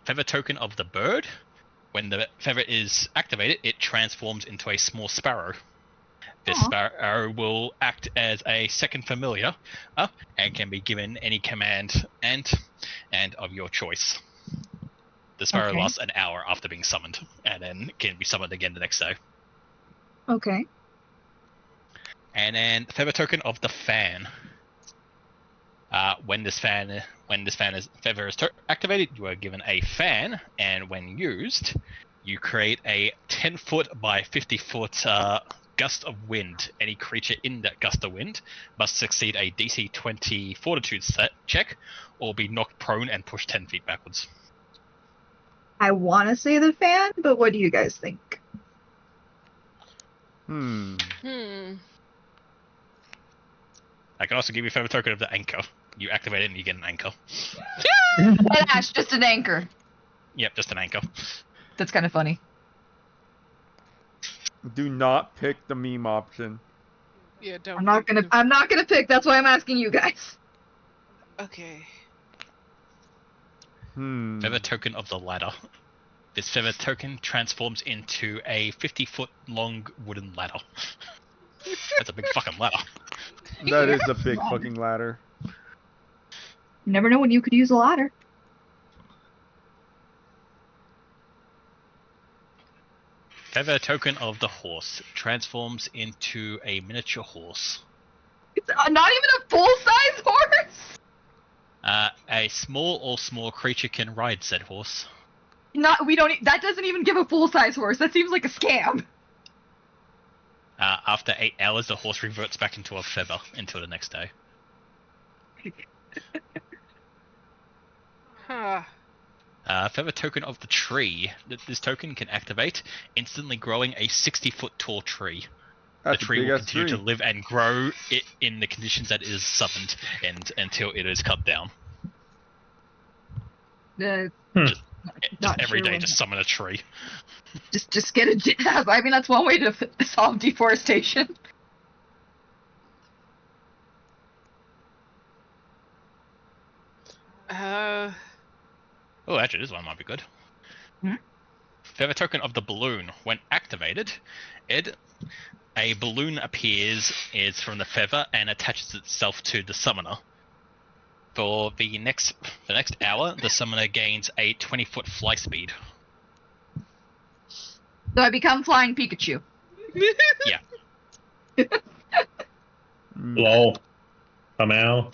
Feather token of the bird. When the feather is activated, it transforms into a small sparrow. This sparrow will act as a second familiar and can be given any command and of your choice. The sparrow lasts an hour after being summoned, and then can be summoned again the next day. Okay. And then feather token of the fan. When this feather is activated, you are given a fan, and when used, you create a 10-foot by 50-foot gust of wind. Any creature in that gust of wind must succeed a DC 20 fortitude check, or be knocked prone and pushed 10 feet backwards. I want to say the fan, but what do you guys think? Hmm. I can also give you a feather token of the anchor. You activate it and you get an anchor. Ash, just an anchor. Yep, just an anchor. That's kind of funny. Do not pick the meme option. Yeah, don't. I'm not gonna pick. That's why I'm asking you guys. Okay. Feather token of the ladder. This feather token transforms into a 50-foot long wooden ladder. That's a big fucking ladder. That is a big fucking ladder. You never know when you could use a ladder. Feather token of the horse transforms into a miniature horse. It's not even a full-size horse. A small creature can ride said horse. That doesn't even give a full-size horse. That seems like a scam. After 8 hours, the horse reverts back into a feather until the next day. Huh. Feather token of the tree. This token can activate, instantly growing a 60-foot tall tree. That's The a tree big will ass continue tree. to live and grow in the conditions that it is summoned, and until it is cut down. Uh, Just not every sure day, when just summon a tree. just get a jab. I mean, that's one way to solve deforestation. Oh, actually, this one might be good. Hmm? Feather token of the balloon. When activated, a balloon appears is from the feather and attaches itself to the summoner. For the next hour, the summoner gains a 20-foot fly speed. So I become Flying Pikachu. Lol. Somehow.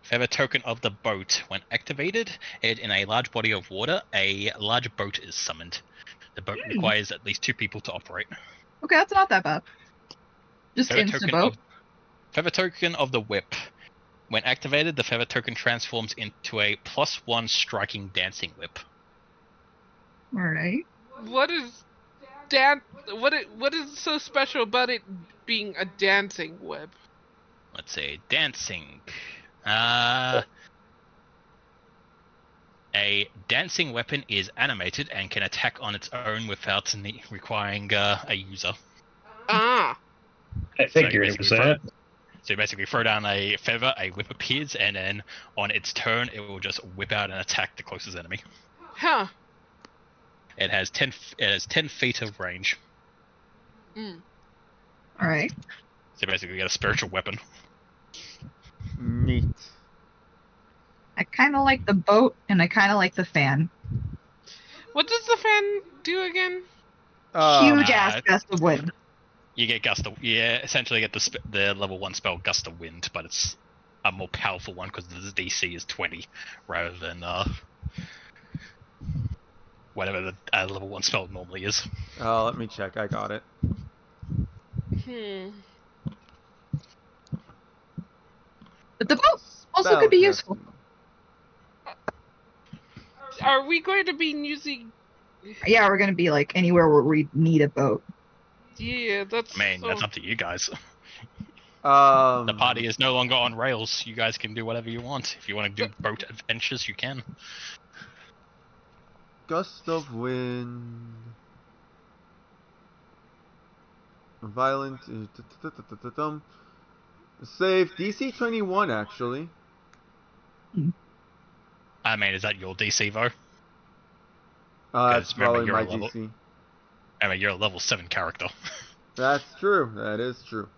Feather token of the boat. When activated, in a large body of water, a large boat is summoned. The boat requires at least 2 people to operate. Okay, that's not that bad. Just Feather instant token boat. Feather token of the whip. When activated, the feather token transforms into a +1 striking dancing whip. Alright. What is what is so special about it being a dancing web? Let's say dancing. A dancing weapon is animated and can attack on its own without requiring a user. Ah. I figured it was that. So you basically throw down a feather, a whip appears, and then on its turn, it will just whip out and attack the closest enemy. Huh. It has 10 feet of range. Alright. So basically, you get a spiritual weapon. Neat. I kind of like the boat, and I kind of like the fan. What does the fan do again? Huge ass gust of wind. You get gust of, essentially get the level 1 spell Gust of Wind, but it's a more powerful one because the DC is 20 rather than whatever the level 1 spell normally is. Let me check. I got it. But the boat also could be useful. Are we going to be using? Yeah, we're gonna be like anywhere where we need a boat. Yeah, that's. I mean, that's up to you guys. The party is no longer on rails. You guys can do whatever you want. If you want to do boat adventures, you can. Gust of wind. Violent. Save DC 21 actually. I mean, is that your DC though? That's probably you're my a level- DC. I mean, you're a level 7 character. That's true. That is true.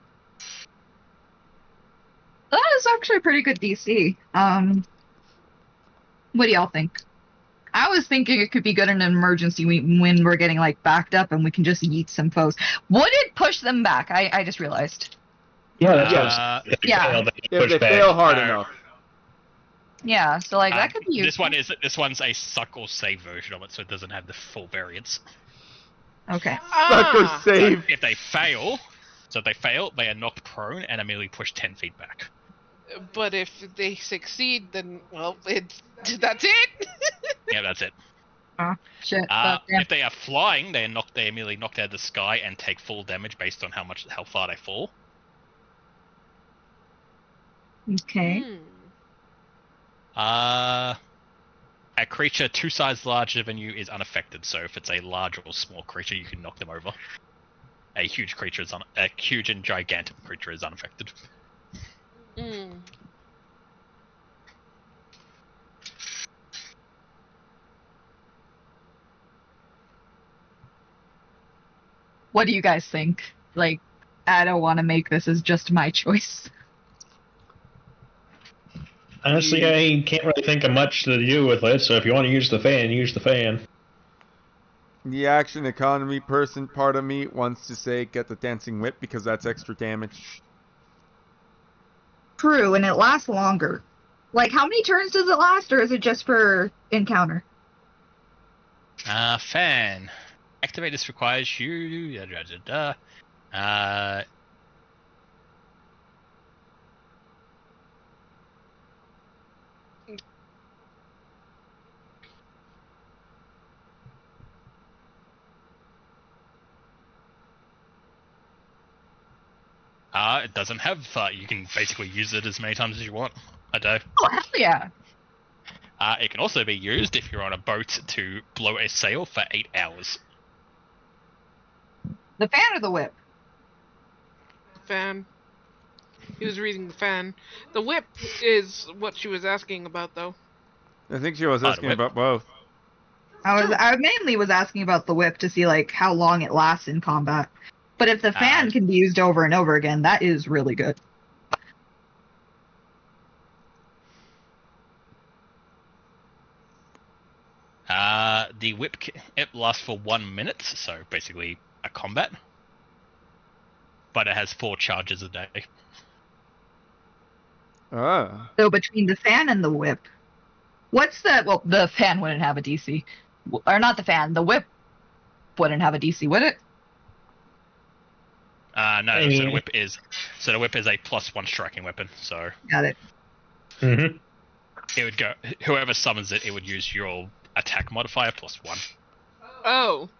That is actually a pretty good DC. What do y'all think? I was thinking it could be good in an emergency when we're getting like backed up and we can just yeet some foes. Would it push them back? I just realized. Yeah, that's what I was Yeah. If they fail hard enough. Yeah, so like that could be useful. This one's a suck or save version of it, so it doesn't have the full variance. Okay. Suck or save. If they fail, they are knocked prone and immediately pushed 10 feet back. But if they succeed, then well, that's it. Yeah, that's it. Shit. If they are flying, they immediately knocked out of the sky and take full damage based on how far they fall. Okay. A creature 2 sizes larger than you is unaffected. So if it's a large or small creature, you can knock them over. A huge and gigantic creature is unaffected. What do you guys think? Like, I don't want to make this as just my choice. Honestly, I can't really think of much to do with it, so if you want to use the fan, use the fan. The action economy part of me wants to say get the dancing whip because that's extra damage. True, and it lasts longer. Like, how many turns does it last, or is it just for encounter? Fan. Activate this requires you. Uh, it doesn't have. You can basically use it as many times as you want a day. Oh, hell yeah. It can also be used if you're on a boat to blow a sail for 8 hours. The fan or the whip? Fan. He was reading the fan. The whip is what she was asking about, though. I think she was the asking whip? about both. I mainly was asking about the whip to see like how long it lasts in combat. But if the fan can be used over and over again, that is really good. The whip, it lasts for 1 minute, so basically a combat. But it has 4 charges a day. Ah. So between the fan and the whip, what's the... Well, the fan wouldn't have a DC. Or not the fan, the whip wouldn't have a DC, would it? No, so the whip is a +1 striking weapon, so Got it. Mm-hmm. it would go, whoever summons it, it would use your attack modifier +1. Oh.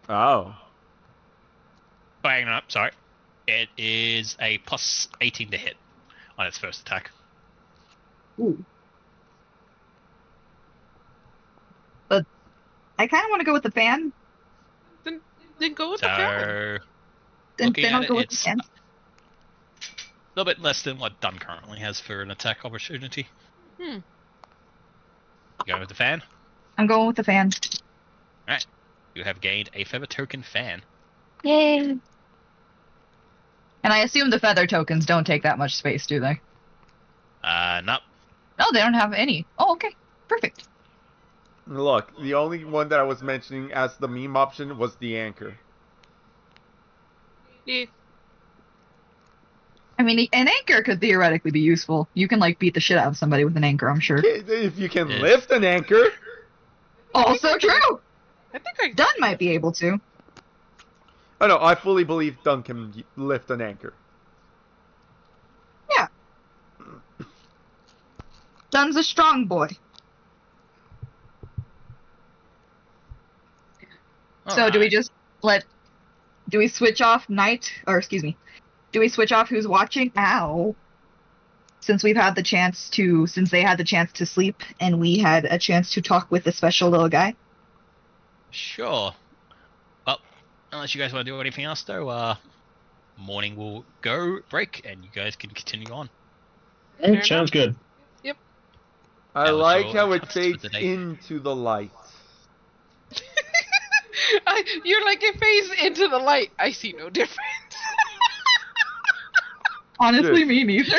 Oh. Oh, hang on, sorry. It is a +18 to hit on its first attack. Ooh. But I kind of want to go with the fan. Then go with the fan. Looking I'll at go it, with the it's fan. a little bit less than what Dunn currently has for an attack opportunity. Hmm. Going with the fan? I'm going with the fan. Alright. You have gained a feather token fan. Yay! And I assume the feather tokens don't take that much space, do they? No. No, they don't have any. Oh, okay. Perfect. Look, the only one that I was mentioning as the meme option was the anchor. Yeah. I mean, an anchor could theoretically be useful. You can, like, beat the shit out of somebody with an anchor, I'm sure. If you can Yeah. lift an anchor. Also true! I think I Dunn might be able to. Oh no, I fully believe Dunn can lift an anchor. Yeah. Dunn's a strong boy. So do we just do we switch off do we switch off who's watching? Ow. Since they had the chance to sleep and we had a chance to talk with the special little guy. Sure. Well, unless you guys want to do anything else, though, morning will go break, and you guys can continue on. Sounds good. I That was like your how it attempts for fades the day. into the light. You're like, it fades into the light. I see no difference. Honestly, Good. me neither.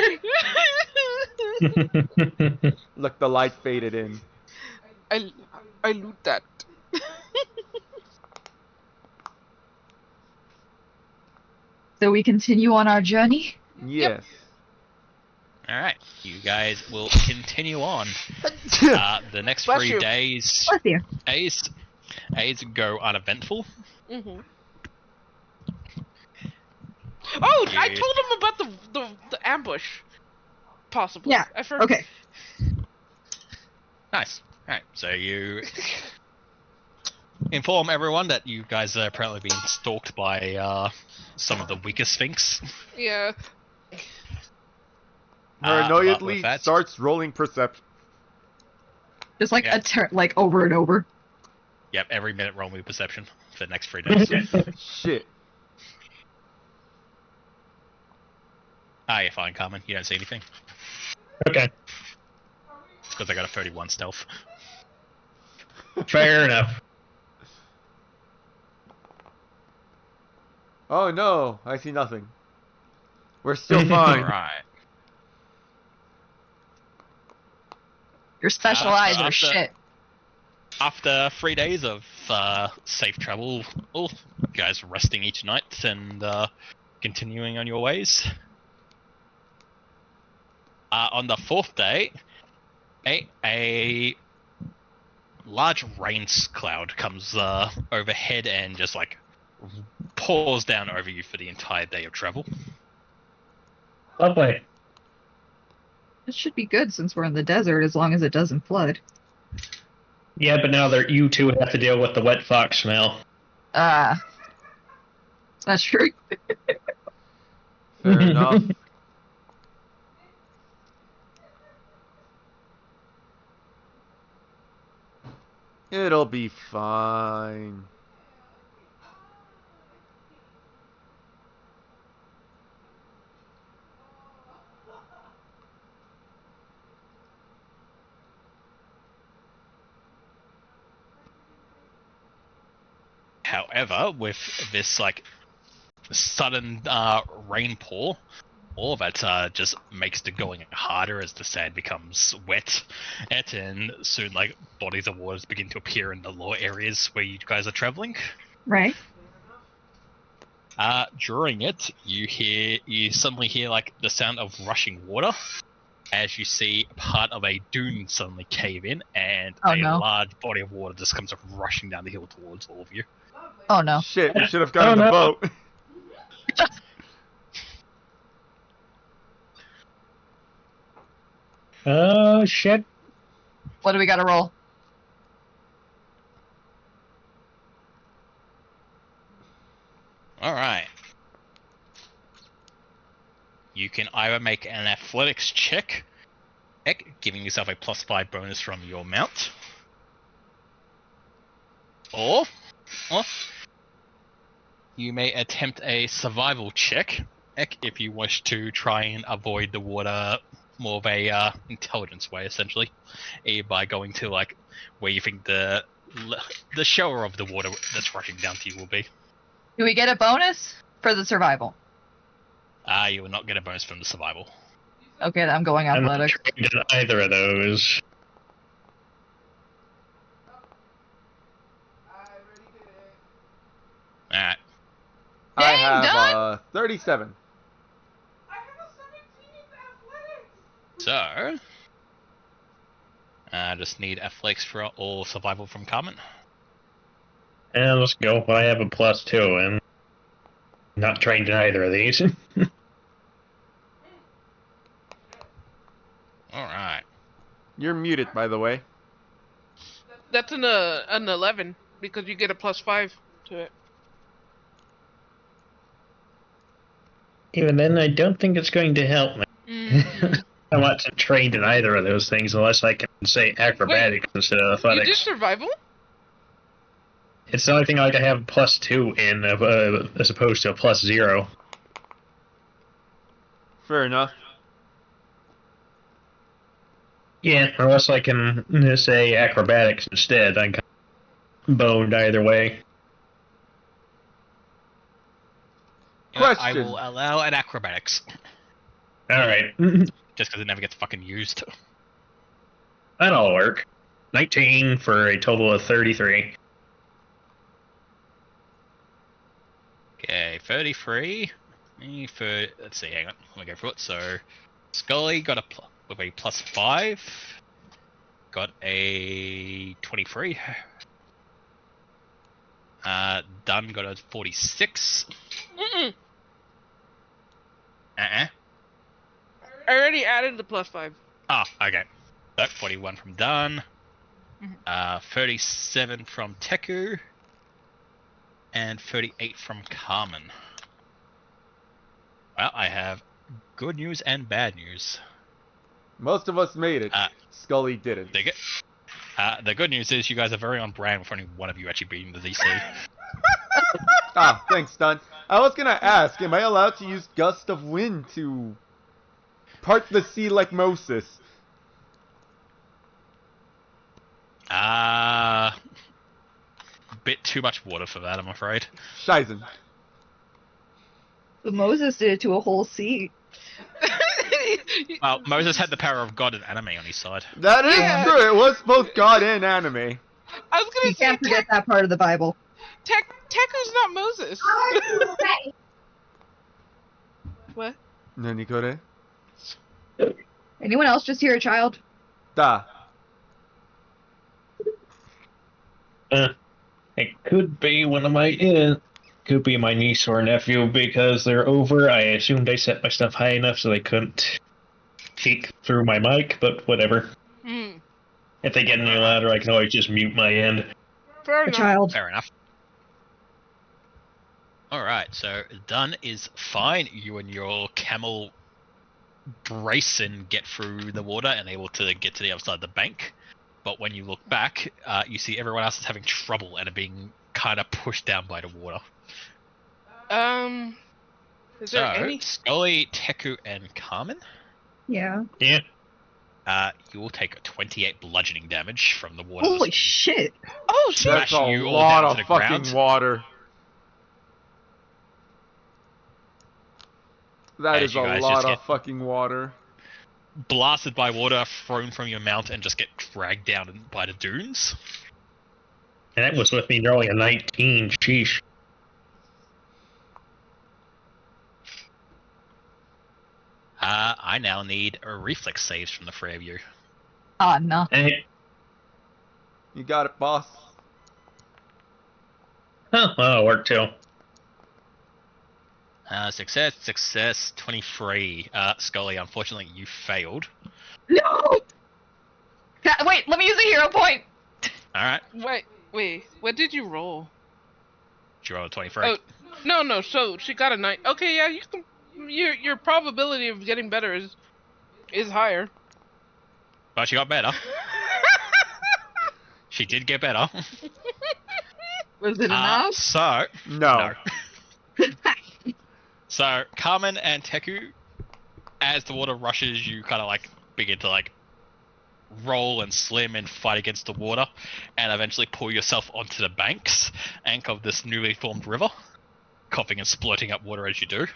Look, the light faded in. I loot that. So we continue on our journey. Yes. Alright, you guys will continue on. The next Bless 3 you. days Bless you. days go uneventful. Mm-hmm. Oh, I Yeah. told him about the ambush. Possibly. Yeah. I forgot. Okay. Nice. Alright, so you inform everyone that you guys are apparently being stalked by some of the weaker Sphinx. Yeah. Paranoidly with that- starts rolling perception. Just like Yeah. like over and over. Yep, every minute roll me perception for the next 3 days. Shit. You're fine, Carmen. You don't see anything. Okay, It's because I got a 31 stealth. fair enough. Oh no, I see nothing. We're still fine. Alright. Your special eyes are after- shit. After 3 days of safe travel, all you guys resting each night and continuing on your ways. On the 4th day, a large rain cloud comes overhead and just like pours down over you for the entire day of travel. Lovely. It should be good since we're in the desert, as long as it doesn't flood. Yeah, but now you two have to deal with the wet fox smell. That's true. Fair enough. It'll be fine. However, with this like sudden rain pour, all of it just makes the going harder as the sand becomes wet, and soon like bodies of waters begin to appear in the lower areas where you guys are traveling. Right. During it, you suddenly hear like the sound of rushing water, as you see part of a dune suddenly cave in, and large body of water just comes rushing down the hill towards all of you. Oh no. Shit, we should have gotten the boat. Oh, shit. What do we gotta roll? Alright. You can either make an athletics check, giving yourself a +5 bonus from your mount, or you may attempt a survival check, if you wish to try and avoid the water more of a intelligence way, essentially, by going to like where you think the shower of the water that's rushing down to you will be. Do we get a bonus for the survival? You will not get a bonus from the survival. Okay, I'm going I'm not athletics. trained in either of those. Alright. I Dang, have done. 37. I have a 17 athletics. So, just need athletics for all survival from Carmen. And let's go. I have a +2, and not trained in either of these. Alright. You're muted, by the way. That's an 11 because you get a +5 to it. Even then, I don't think it's going to help me. Mm. I'm not trained in either of those things unless I can say acrobatics instead of You athletics. did survival? It's the only thing I can have +2 in, as opposed to a +0. Fair enough. Yeah, unless I can say acrobatics instead. I'm kind of boned either way. Question. I will allow an acrobatics, Alright. just because it never gets fucking used. That'll work. 19 for a total of 33. Okay, 33. Let's see, hang on. Let me go through it. So, Scully got with a +5. Got a 23. Dunn got a 46. Mm-mm. Uh-uh. I already added the +5. Oh, okay. So, 41 from Dunn. 37 from Teku. And 38 from Carmen. Well, I have good news and bad news. Most of us made it. Scully didn't. The good news is you guys are very on brand with only one of you actually beating the DC. Thanks, Don. I was gonna ask, am I allowed to use Gust of Wind to part the sea like Moses? Bit too much water for that, I'm afraid. Shizen. But Moses did it to a whole sea. Well, Moses had the power of God and anime on his side. That is true. It was both God and anime. I was gonna You say can't forget that part of the Bible. Teku's not Moses. What? Nanikore? Anyone else just hear a child? Da. It could be one of my could be my niece or nephew because they're over. I assumed I set my stuff high enough so they couldn't peek through my mic, but whatever. Hmm. If they get any louder, I can always just mute my end. Fair A enough. child. Fair enough. Alright, so done is fine. You and your camel brace and get through the water and able to get to the other side of the bank. But when you look back, you see everyone else is having trouble and are being kind of pushed down by the water. Is there any? Scully, Teku, and Carmen, Yeah. Yeah. you will take 28 bludgeoning damage from the water. Holy shit. Oh shit! That's a Smash you all lot down of to the fucking ground. water. That As is you a guys lot just of get- fucking water. Blasted by water, thrown from your mount, and just get dragged down by the dunes. And that was with me rolling a 19. Sheesh. I now need reflex saves from the three of you. Ah, no. Hey. You got it, boss. Oh, that'll work too. Success, 23. Scully, unfortunately, you failed. No! Wait, let me use a hero point. Alright, Wait. What did you roll? did you roll a 23? Oh, no. So she got a 9. Okay, yeah. You can. Your probability of getting better is higher. But she got better. She did get better. Was it enough? So, No. So, Carmen and Teku, as the water rushes, you kind of like begin to like roll and slim and fight against the water, and eventually pull yourself onto the banks of this newly formed river, coughing and splurting up water as you do.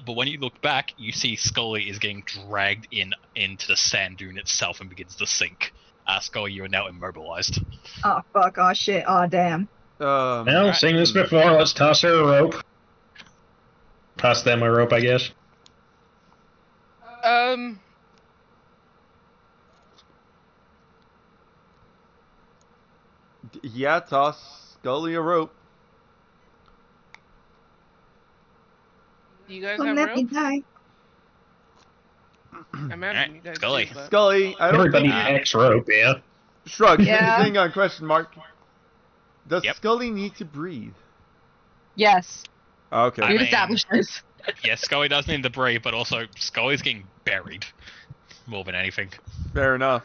But when you look back, you see Scully is getting dragged into the sand dune itself and begins to sink. Scully, you are now immobilized. Oh, fuck. Oh, shit. Oh, damn. Well, Alright. seen this before. Let's toss her a rope. Toss them a rope, I guess. Yeah, toss Scully a rope. You guys Don't have let me rope? die. I imagine Alright, you guys Scully. do, but- Scully, I don't Everybody think... packs rope, yeah. Shrug, Yeah. hang on, question mark. Does Yep. Scully need to breathe? Yes. Okay. I We've mean- established this. Yes, Scully does need to breathe, but also Scully's getting buried more than anything. Fair enough.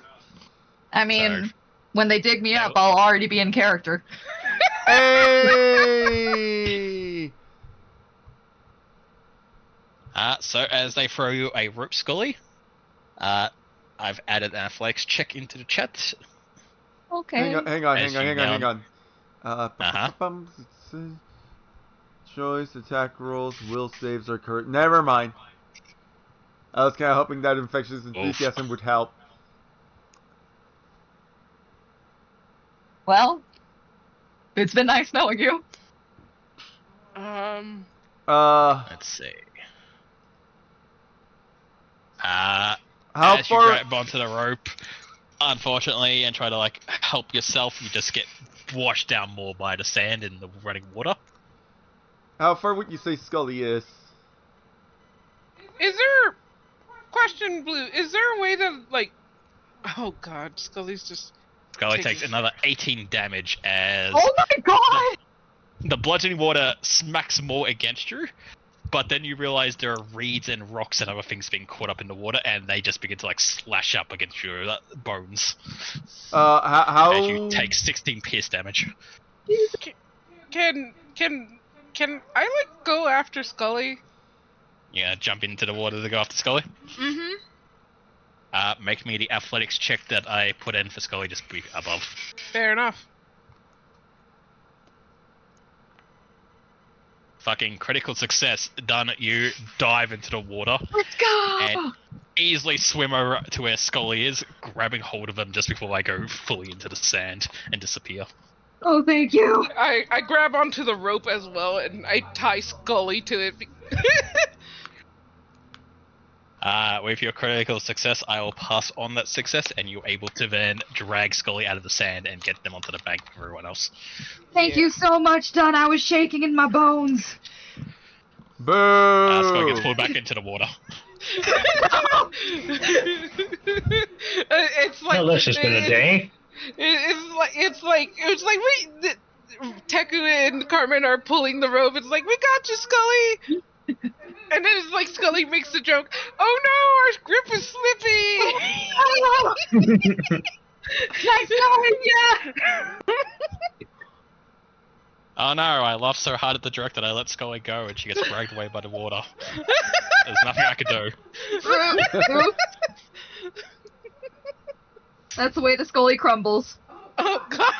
I mean, So- when they dig me up, I'll already be in character. Hey! So as they throw you a rope, Scully, I've added an athletics check into the chat. Okay. Hang on. As you Choice, attack rolls, will saves are correct. Never mind. I was kind of hoping that infectious enthusiasm would help. Well, it's been nice knowing you. Let's see. How As you far? grab onto the rope, unfortunately, and try to like help yourself, you just get washed down more by the sand and the running water. How far would you say Scully is? Is there... Question, Blue. Is there a way that, like... Oh, God. Scully's just... Scully Taking- takes another 18 damage as Oh my god! the bludgeoning water smacks more against you, but then you realize there are reeds and rocks and other things being caught up in the water, and they just begin to like slash up against your bones How? as you take 16 pierce damage. Can I, like, go after Scully? Yeah, jump into the water to go after Scully. Mm-hmm. Make me the athletics check that I put in for Scully, just be above. Fair enough. Fucking critical success. Done. You dive into the water Let's go! and easily swim over to where Scully is, grabbing hold of him just before I go fully into the sand and disappear. Oh, thank you. I grab onto the rope as well, and I tie Scully to it. With your critical success, I will pass on that success, and you're able to then drag Scully out of the sand and get them onto the bank with everyone else. Thank you so much, Don. I was shaking in my bones. Boo! Scully gets pulled back into the water. It's like Well, that's just been a day. It's like wait, Teku and Carmen are pulling the rope. It's like, we got you, Scully. And then it's like Scully makes the joke. Oh no, our grip is slippy. Nice knowing ya. Oh no, I laughed so hard at the joke that I let Scully go and she gets dragged away by the water. There's nothing I could do. That's the way the Scully crumbles. Oh god.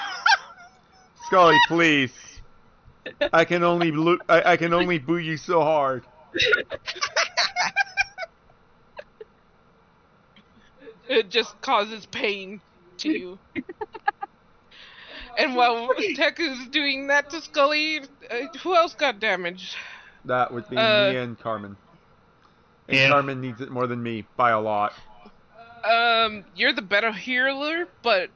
Scully, please. I can only boo you so hard. It just causes pain to you. And while Teku's doing that to Scully, who else got damaged? That would be me and Carmen. And Yeah. Carmen needs it more than me by a lot. You're the better healer, but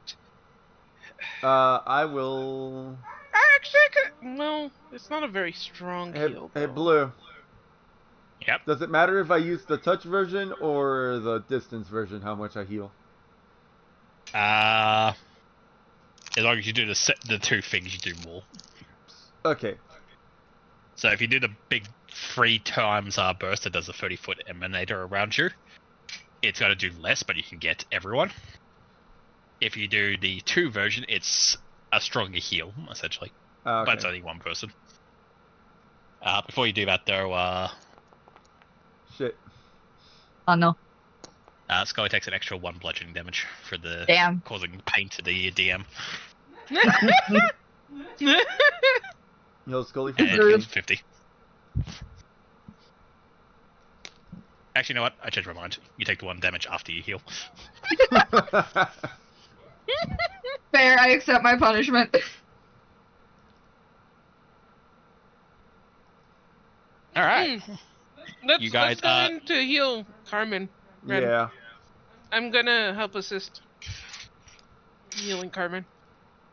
I will. actually, I could. No, it's not a very strong heal. Hey, though. Blue. Yep. Does it matter if I use the touch version or the distance version? How much I heal? As long as you do the two things, you do more. Okay. So if you do the big 3 times burst that does a 30-foot emanator around you, it's going to do less, but you can get everyone. If you do the 2 version, it's a stronger heal, essentially. Okay. But it's only 1 person. Before you do that, though, Shit. Oh no. Scully takes an extra 1 bludgeoning damage for the Damn. causing pain to the DM. Heal Scully for And Rude. it's 50. Actually, you know what? I changed my mind. You take the 1 damage after you heal. Fair, I accept my punishment. Alright. Let's, You guys, let's go in to heal Carmen. Ren. Yeah. I'm gonna help assist healing Carmen.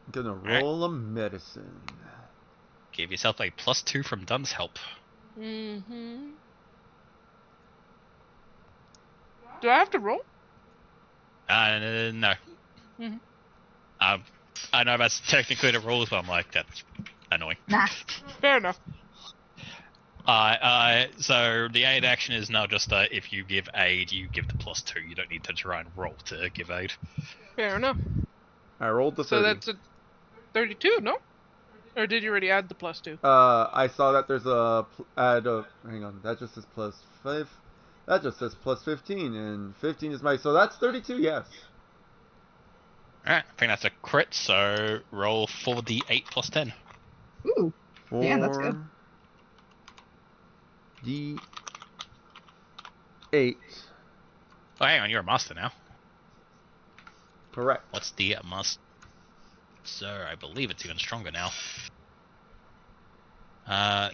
I'm gonna roll a medicine. Give yourself a +2 from Dun's help. Mm-hmm. Do I have to roll? No. Mhm. I know that's technically the rules, but I'm like, that's annoying. Nah. Fair enough. So the aid action is now just if you give aid, you give the +2. You don't need to try and roll to give aid. Fair enough. I rolled the 30. So that's a 32, no? Or did you already add the +2? I saw that there's a hang on, that just says +5. That just says +15, and 15 is my, so that's 32, yes. Alright, I think that's a crit, so roll 4d8 +10. Ooh. Yeah, that's good. 4d8. Oh, hang on, you're a master now. Correct. What's the master? So I believe it's even stronger now.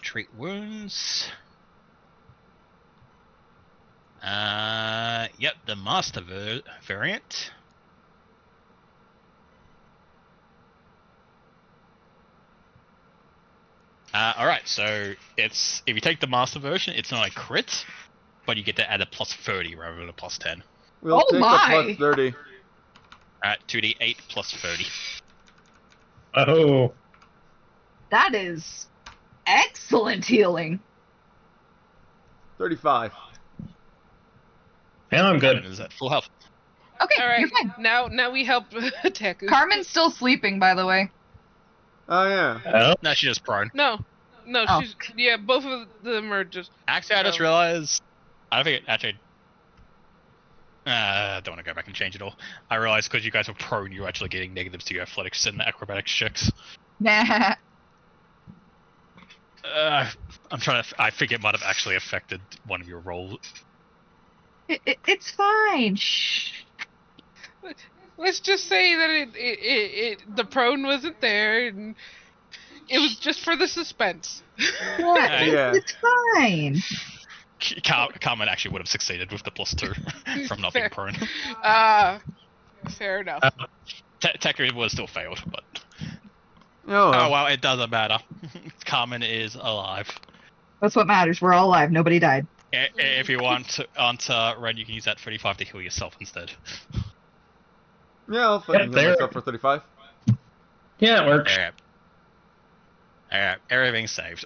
Treat wounds. Yep, the master variant. Alright, so it's if you take the master version, it's not a crit, but you get to add a +30 rather than a +10. We'll Oh take my! the +30. Alright, 2d8 +30. Oh, That is excellent healing. 35. yeah, I'm good. Is at full health. Okay, All right. you're fine. Now we help Teku. Carmen's still sleeping, by the way. Oh, yeah. Oh, No, she's just prone. No, Oh. she's both of them are just. Actually, I just realized. I don't think it actually. I don't want to go back and change it all. I realized because you guys are prone, you're actually getting negatives to your athletics and acrobatics checks. Nah. I'm trying to. I think it might have actually affected one of your rolls. It's fine. Shh. Let's just say that the prone wasn't there, and it was just for the suspense. What? Yeah. It's fine. Carmen actually would have succeeded with the +2 from not being Fair. prone. Fair enough. Teku would have still failed, but Oh, oh well, it doesn't matter. Carmen is alive. That's what matters. We're all alive. Nobody died. If you want Ren, you can use that 35 to heal yourself instead. yeah, I'll fucking heal there. myself for 35. Yeah, it works. Alright, everything's saved.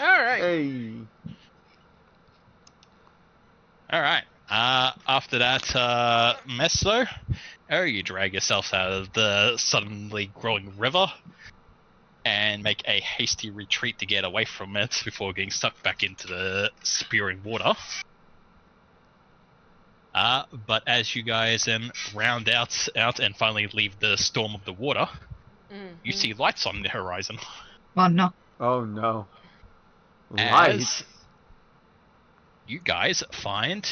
Alright. Hey. Alright, after that mess though, you drag yourself out of the suddenly growing river and make a hasty retreat to get away from it before getting sucked back into the spewing water. But as you guys then round out and finally leave the storm of the water, you see lights on the horizon. Oh no. Oh no. As Lights. you guys find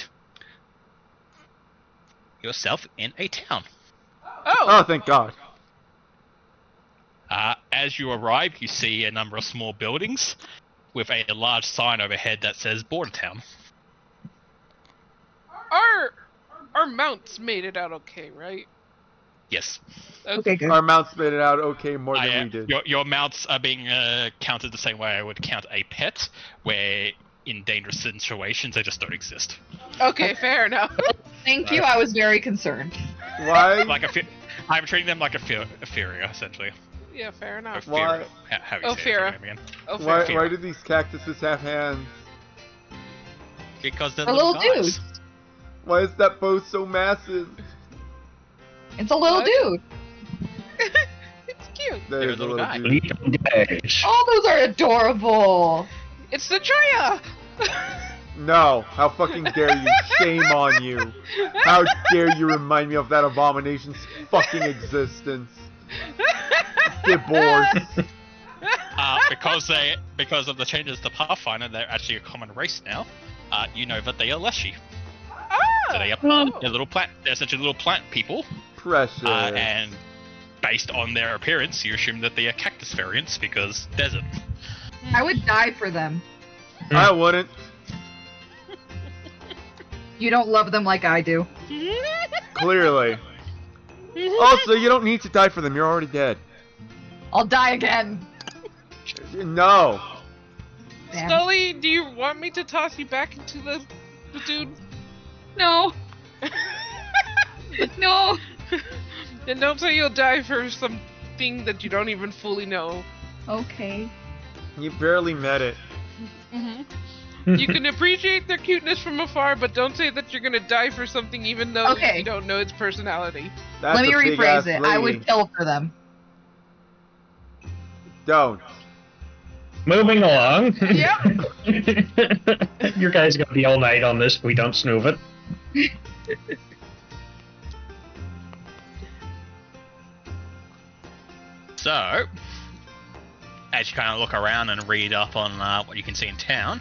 yourself in a town. Oh, thank God. As you arrive, you see a number of small buildings with a large sign overhead that says Border Town. Our mounts made it out okay, right? Yes. Okay, good. Our mounts made it out okay more than we did. Your mounts are being counted the same way I would count a pet, where in dangerous situations they just don't exist. Okay, fair enough. Thank you. I was very concerned. Why? I'm treating them like a Feria, essentially. Yeah, fair enough. Why? How do you say Ophira. it again? Oh, Why, fair. why do these cactuses have hands? Because they're A little little guys. dude. Why is that bow so massive? It's a little What? dude. It's cute. That They're is a little guy. dude. Little guys. Oh, those are adorable. It's the Drea! No, how fucking dare you? Shame on you. How dare you remind me of that abomination's fucking existence? Divorce. Because of the changes to PathFinder, they're actually a common race now. You know that they are Leshy. So they are they're little plant. They're essentially little plant people. Precious. And based on their appearance, you assume that they are cactus variants because desert. I would die for them. I wouldn't. You don't love them like I do. Clearly. Also, you don't need to die for them. You're already dead. I'll die again. No. Damn. Scully, do you want me to toss you back into the dude? No. No. Then don't say you'll die for something that you don't even fully know. Okay. You barely met it. You can appreciate their cuteness from afar, but don't say that you're gonna die for something even though Okay. you don't know its personality. That's Let me a big-ass rephrase it. I would lady. kill for them. Don't. Moving along. Yep. Your guys gonna be all night on this if we don't snooze it. So, as you kind of look around and read up on what you can see in town,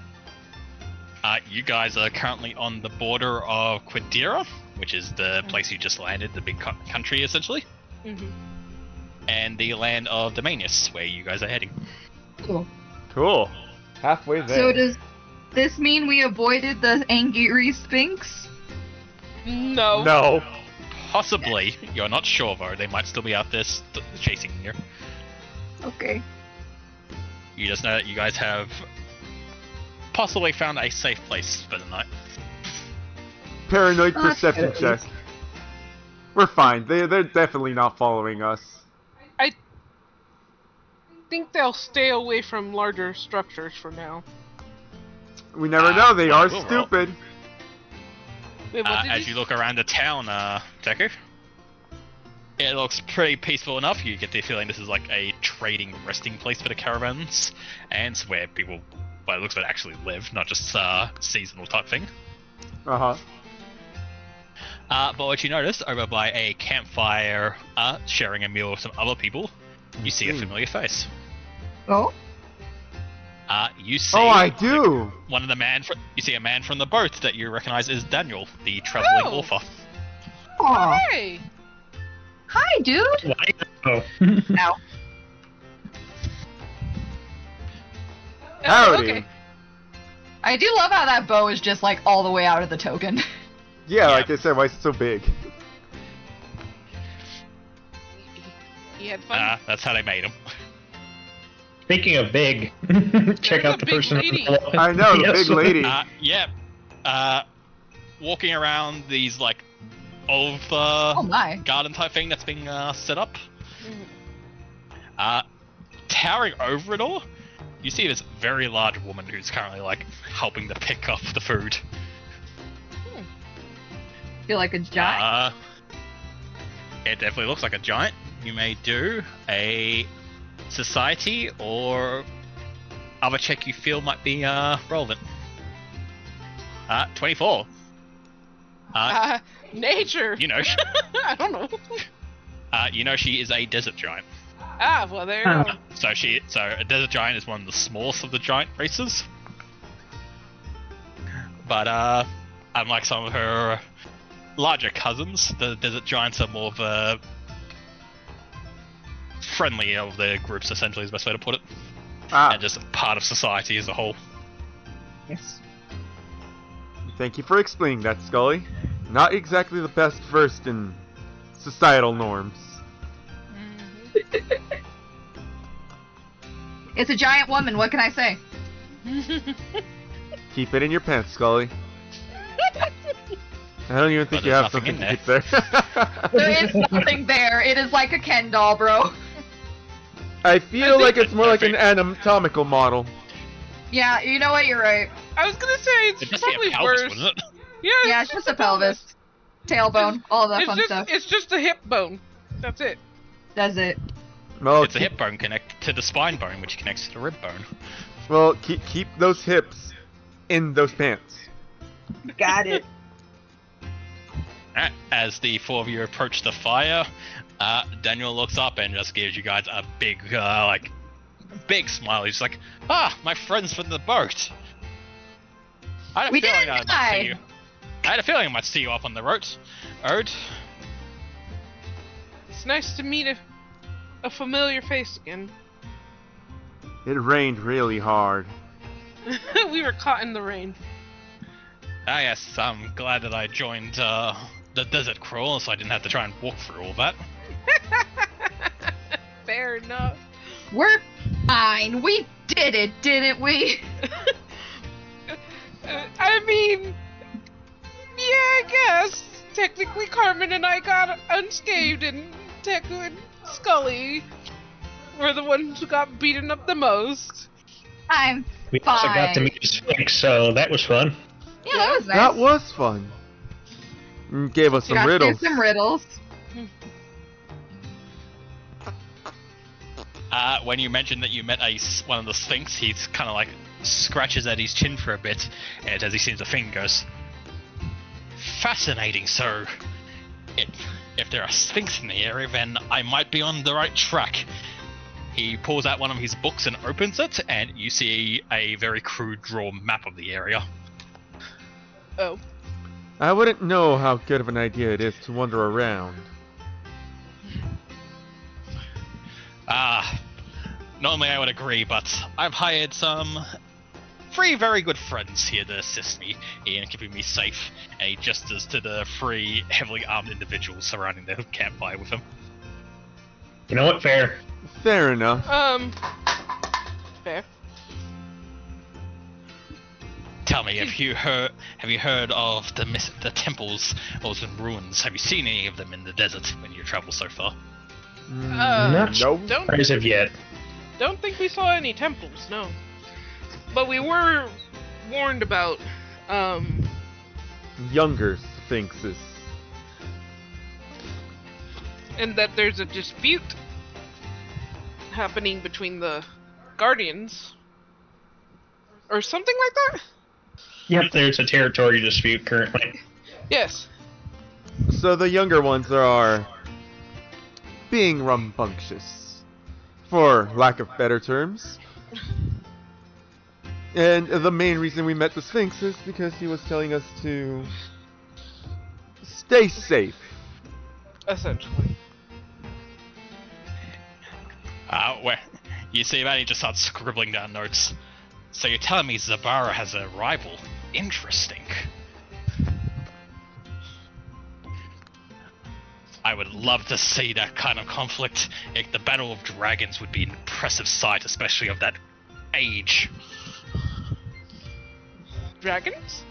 you guys are currently on the border of Quidira, which is the place you just landed, the big country essentially, and the land of Domainese, where you guys are heading. Cool. Cool. Halfway there. So does this mean we avoided the Angiri Sphinx? No. No. Possibly, you're not sure though. They might still be out there chasing you. Okay. You just know that you guys have possibly found a safe place for the night. Paranoid Oh, perception shit. check. We're fine. They're definitely not following us. I think they'll stay away from larger structures for now. We never know. They are we'll roll. stupid. Wait, what did As you look around the town, Deku, it looks pretty peaceful enough. You get the feeling this is like a trading resting place for the caravans, and it's where people, well, it looks like actually live, not just seasonal type thing. Uh-huh. But what you notice over by a campfire, sharing a meal with some other people, you see a familiar face. Oh? You see. Oh, I do. One of the you see a man from the boat that you recognize as Daniel, the traveling Oh. author. Aw. Hey! Hi, dude. Why? Oh. Ow. Howdy. Okay. I do love how that bow is just like all the way out of the token. Yeah, Yeah. like I said, why is it so big? He had fun. That's how they made him. Speaking of big, check There's out a the big person. lady. I know, the Yes. big lady. Yeah. Walking around these like old Oh my. garden type thing that's being set up. Towering over it all, you see this very large woman who's currently like helping to pick up the food. Feel like a giant. It definitely looks like a giant. You may do a society or other check you feel might be relevant. 24. Nature. You know, I don't know. you know she is a desert giant. Well, there you go. So a desert giant is one of the smallest of the giant races. But unlike some of her larger cousins, the desert giants are more of a friendly of the groups, essentially is the best way to put it. And just part of society as a whole. Yes. Thank you for explaining that, Scully. Not exactly the best versed in societal norms. It's a giant woman, what can I say? Keep it in your pants, Scully. I don't even think But you there's have nothing something in to keep there. There is nothing there. It is like a Ken doll, bro. I feel like it's more like an anatomical model. Yeah, you know what? You're right. I was gonna say it's It'd just be probably a pelvis, worse. wouldn't it? Yeah, it's just a pelvis, tailbone, all of that fun stuff. It's just a hip bone. That's it. Does it? Well, It's a hip bone connected to the spine bone, which connects to the rib bone. Well, keep those hips in those pants. Got it. Alright, as the four of you approach the fire, Daniel looks up and just gives you guys a big, big smile. He's like, my friends from the boat. I had a We feeling didn't I might die. see you. I had a feeling I might see you up on the road. It's nice to meet a familiar face again. It rained really hard. We were caught in the rain. Yes, I'm glad that I joined the desert crawl, so I didn't have to try and walk through all that. Fair enough. We're fine. We did it, didn't we? I mean, yeah, I guess. Technically, Carmen and I got unscathed, and Teku and Scully were the ones who got beaten up the most. I'm We also got to fine. meet the Sphinx, so that was fun. Yeah, that was nice. That was fun. Gave us some Got to do riddles. some riddles. When you mentioned that you met one of the Sphinx, he's kind of like scratches at his chin for a bit, and as he sees the thing, goes, "Fascinating. So, if there are Sphinx in the area, then I might be on the right track." He pulls out one of his books and opens it, and you see a very crude drawn map of the area. Oh. I wouldn't know how good of an idea it is to wander around. Normally I would agree, but I've hired some 3 very good friends here to assist me in keeping me safe, and he gestures to the 3 heavily armed individuals surrounding the campfire with him. You know what? Fair. Fair enough. Fair. Tell me, have you heard of the temples or some ruins? Have you seen any of them in the desert when you travel so far? Not Nope. as of yet. Don't think we saw any temples, no. But we were warned about, Younger sphinxes. and that there's a dispute happening between the guardians. Or something like that? Yep, there's a territory dispute currently. Yes. So the younger ones are being rambunctious, for lack of better terms. And the main reason we met the Sphinx is because he was telling us to stay safe. Essentially. Where you see that he just starts scribbling down notes. So you're telling me Zabara has a rival? Interesting. I would love to see that kind of conflict. The Battle of Dragons would be an impressive sight, especially of that age. Dragons?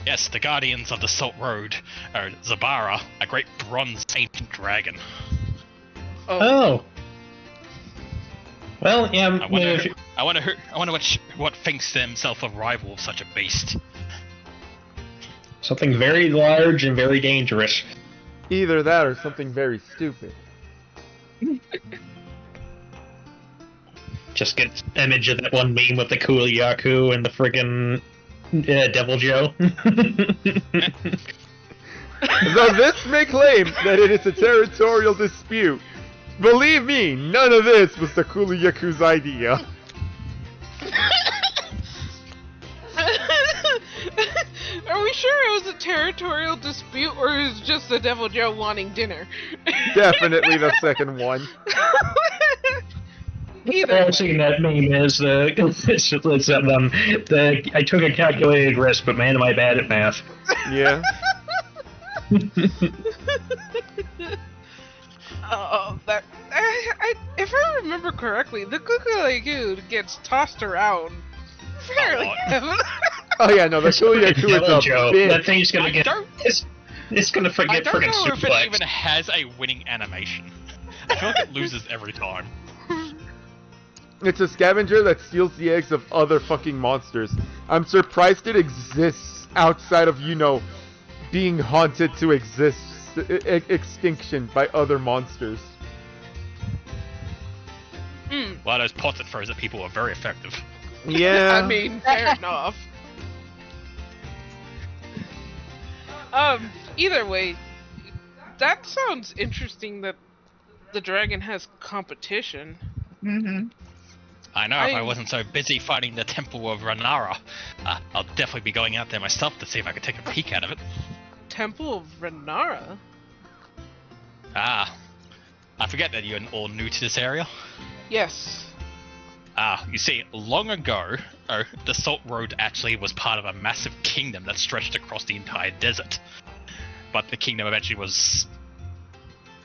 Yes, the Guardians of the Salt Road are Zabara, a great bronze ancient dragon. Oh. Well, yeah. I wonder what thinks himself a rival of such a beast. Something very large and very dangerous. Either that or something very stupid. Just get an image of that one meme with the Kuliyaku and the friggin' Devil Joe. Though this may claim that it is a territorial dispute, believe me, none of this was the Kuliyaku's idea. Are we sure it was a territorial dispute, or is just the Devil Joe wanting dinner? Definitely the second one. Either I've way. seen that meme as I took a calculated risk, but man, am I bad at math. Yeah. If I remember correctly, the Kukuleku gets tossed around fairly heavily. Oh yeah, no, the Kuliyaku Devil is Joe. a bitch. That thing's gonna I get. don't- It's gonna I forget don't friggin' know if it suplex. even has a winning animation. I feel like it loses every time. It's a scavenger that steals the eggs of other fucking monsters. I'm surprised it exists outside of, being haunted to extinction by other monsters. Well, those pots it throws at people are very effective. Yeah. I mean, fair enough. Either way, that sounds interesting that the dragon has competition. Mm-hmm. I know, if I wasn't so busy fighting the Temple of Renara, I'll definitely be going out there myself to see if I can take a peek out of it. Temple of Renara? I forget that you're all new to this area. Yes. You see, long ago, the Salt Road actually was part of a massive kingdom that stretched across the entire desert. But the kingdom eventually was,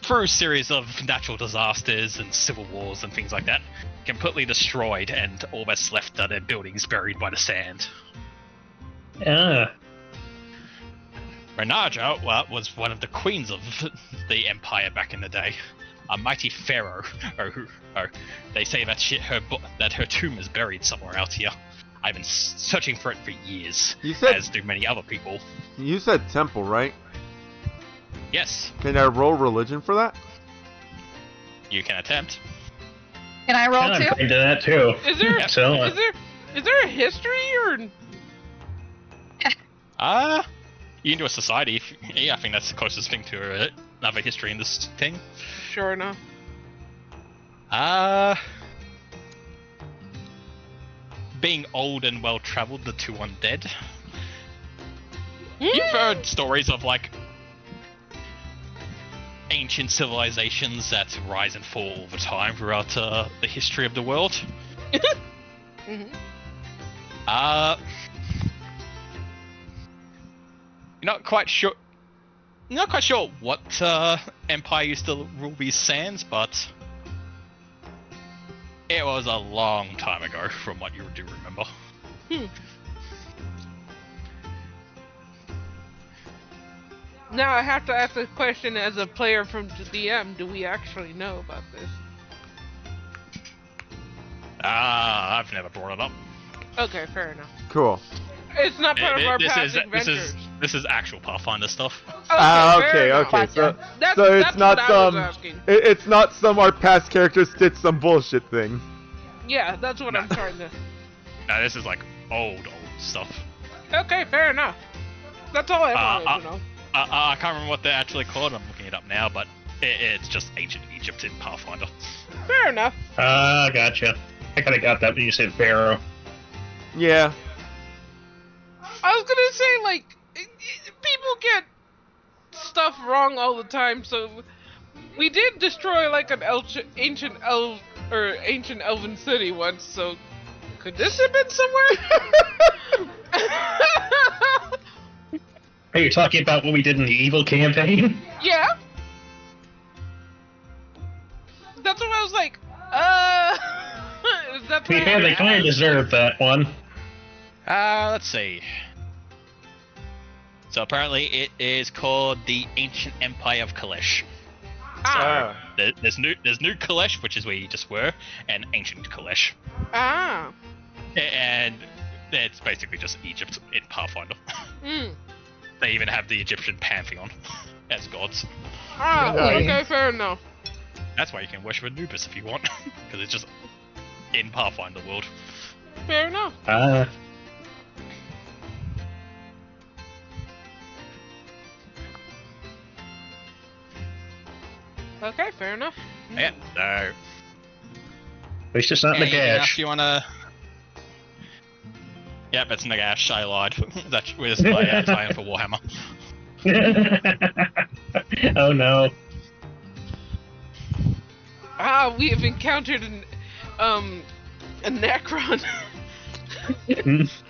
through a series of natural disasters and civil wars and things like that, completely destroyed, and all that's left are their buildings buried by the sand. Renaja, was one of the queens of the empire back in the day. A mighty pharaoh. They say that her tomb is buried somewhere out here. I've been searching for it for years, as do many other people. You said temple, right? Yes, Can I roll religion for that? you can attempt. Can I roll I'm too? into that too. Is there So, is there a history or You can do a society. I think that's the closest thing to another history in this thing. sure enough? Being old and well traveled, the two undead. You've heard stories of ancient civilizations that rise and fall over time throughout the history of the world. Mhm. Not quite sure what empire used to rule these sands, but it was a long time ago from what you do remember. Now I have to ask a question as a player from the DM. Do we actually know about this? I've never brought it up. Okay, fair enough. Cool. It's not part of our past adventures. This is actual Pathfinder stuff. fair enough. Okay. So, That's, so it's that's not what I was some. asking. It's not some our past characters did some bullshit thing. Yeah, that's what I'm trying to. No, this is old stuff. Okay, fair enough. That's all I wanted to know. I can't remember what they're actually called. I'm looking it up now, but it's just ancient Egypt in Pathfinder. Fair enough. Gotcha. I kinda got that when you said Pharaoh. Yeah. I was gonna say, people get stuff wrong all the time, so we did destroy an ancient elven city once, so Could this have been somewhere? Are you talking about what we did in the evil campaign? Yeah. That's what I was like. Is that To be fair, they kind of deserved that one. Let's see. So apparently it is called the Ancient Empire of Kalesh. Ah. There's New Kalesh, which is where you just were, and Ancient Kalesh. Ah. And it's basically just Egypt in Pathfinder. Mm. They even have the Egyptian pantheon as gods. Ah, Really? okay, fair enough. That's why you can worship Anubis if you want, because it's just in Pathfinder world. Fair enough. Okay, fair enough. Yeah, so... At least it's not Anything else Nagash. you wanna... Yep, it's Nagash, I lied. That's with my tie-in for Warhammer. Oh no. Ah, we have encountered a Necron.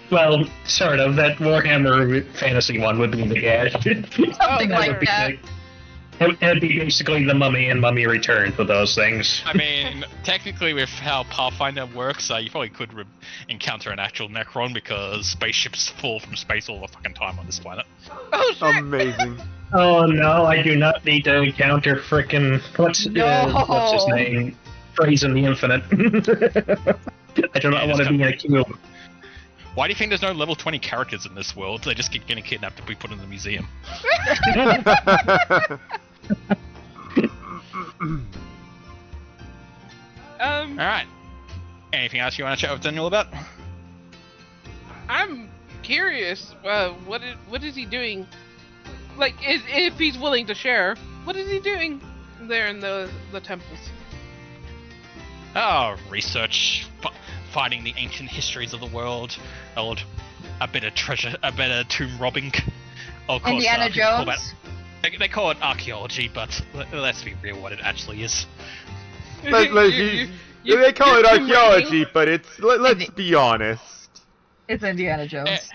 Well, sort of. That Warhammer fantasy one would be Nagash. Something Oh, like whatever. that. It'd be basically the Mummy and Mummy Return for those things. I mean, technically with how Pathfinder works, you probably could encounter an actual Necron because spaceships fall from space all the fucking time on this planet. Oh shit! Amazing. Oh no, I do not need to encounter frickin' what's his name? Praising the Infinite. I do not Yeah, want to be in a cube. Why do you think there's no level 20 characters in this world? They just keep getting kidnapped to be put in the museum. Alright. Anything else you want to chat with Daniel about? I'm curious. What is he doing? Like, if he's willing to share, what is he doing there in the temples? Oh, research, finding the ancient histories of the world, a bit of treasure, a bit of tomb robbing. Of course, Indiana people call Jones. they call it archaeology, but let's be real, what it actually is. They call it you're archaeology, but let's be honest. It's Indiana Jones.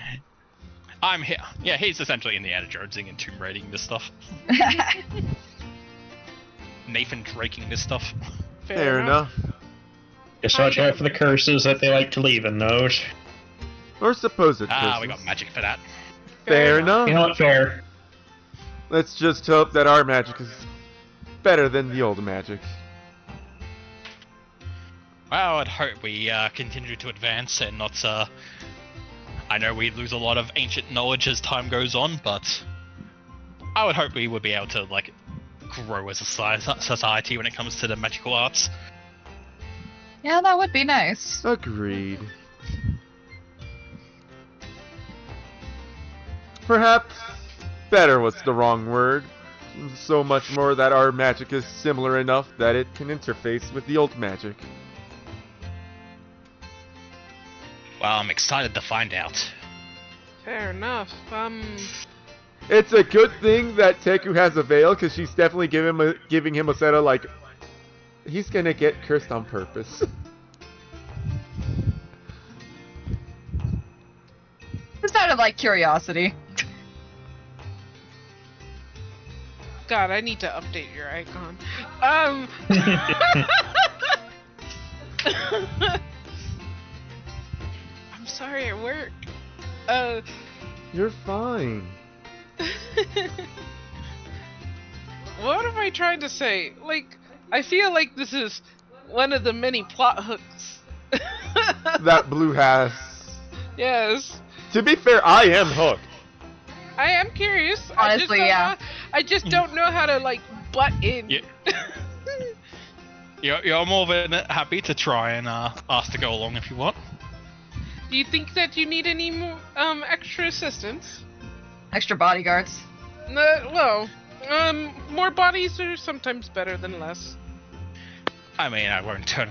I'm here. Yeah, he's essentially Indiana Jonesing and tomb raiding this stuff. Nathan Draking this stuff. Fair enough. Just watch out for the curses that they like to leave in those. Or supposed We curses. got magic for that. Fair enough. You know what, fair. Let's just hope that our magic is better than the old magic. Well, I'd hope we continue to advance and not. I know we lose a lot of ancient knowledge as time goes on, but I would hope we would be able to like grow as a society when it comes to the magical arts. Yeah, that would be nice. Agreed. Perhaps better was the wrong word. So much more that our magic is similar enough that it can interface with the old magic. Well, I'm excited to find out. Fair enough. It's a good thing that Teku has a veil, because she's definitely giving him a set of like, he's gonna get cursed on purpose. It's out of like curiosity. God, I need to update your icon. I'm sorry at work. You're fine. What am I trying to say? Like, I feel like this is one of the many plot hooks. That blue has. Yes. To be fair, I am hooked. I am curious. Honestly, yeah. I just don't know how to, like, butt in. Yeah. You're more than happy to try and ask to go along if you want. Do you think that you need any more, extra assistance? Extra bodyguards. More bodies are sometimes better than less. I mean, I won't turn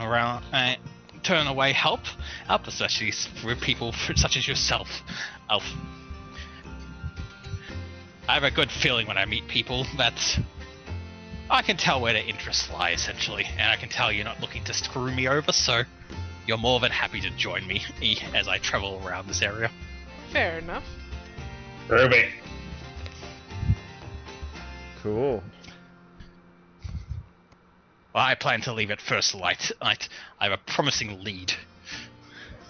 away help, especially for people such as yourself, Elf. I have a good feeling when I meet people that I can tell where their interests lie, essentially, and I can tell you're not looking to screw me over, so you're more than happy to join me as I travel around this area. Fair enough. Ruby. Cool. Well, I plan to leave at first light. I have a promising lead.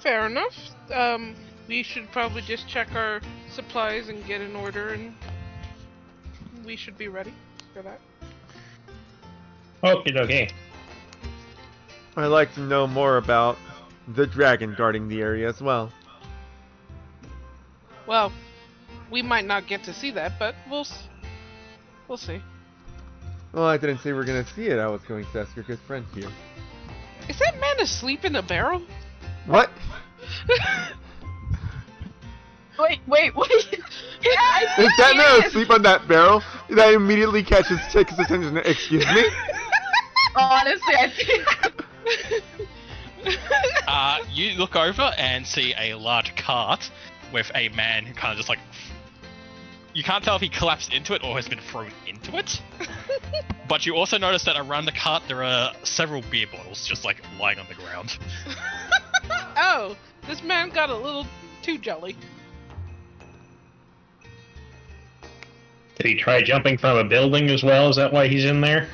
Fair enough. We should probably just check our supplies and get in order, and we should be ready for that. Okie dokie. I'd like to know more about the dragon guarding the area as well. Well, we might not get to see that, but we'll see. Well, I didn't say we're gonna see it. I was going to ask your good friend here. Is that man asleep in a barrel? What? Wait. Yeah, If that man asleep on that barrel, that immediately catches Chick's attention. Excuse me? honestly, I think. You look over and see a large cart with a man who kind of just like... You can't tell if he collapsed into it or has been thrown into it. But you also notice that around the cart there are several beer bottles just like lying on the ground. Oh, this man got a little too jolly. Did he try jumping from a building as well? Is that why he's in there?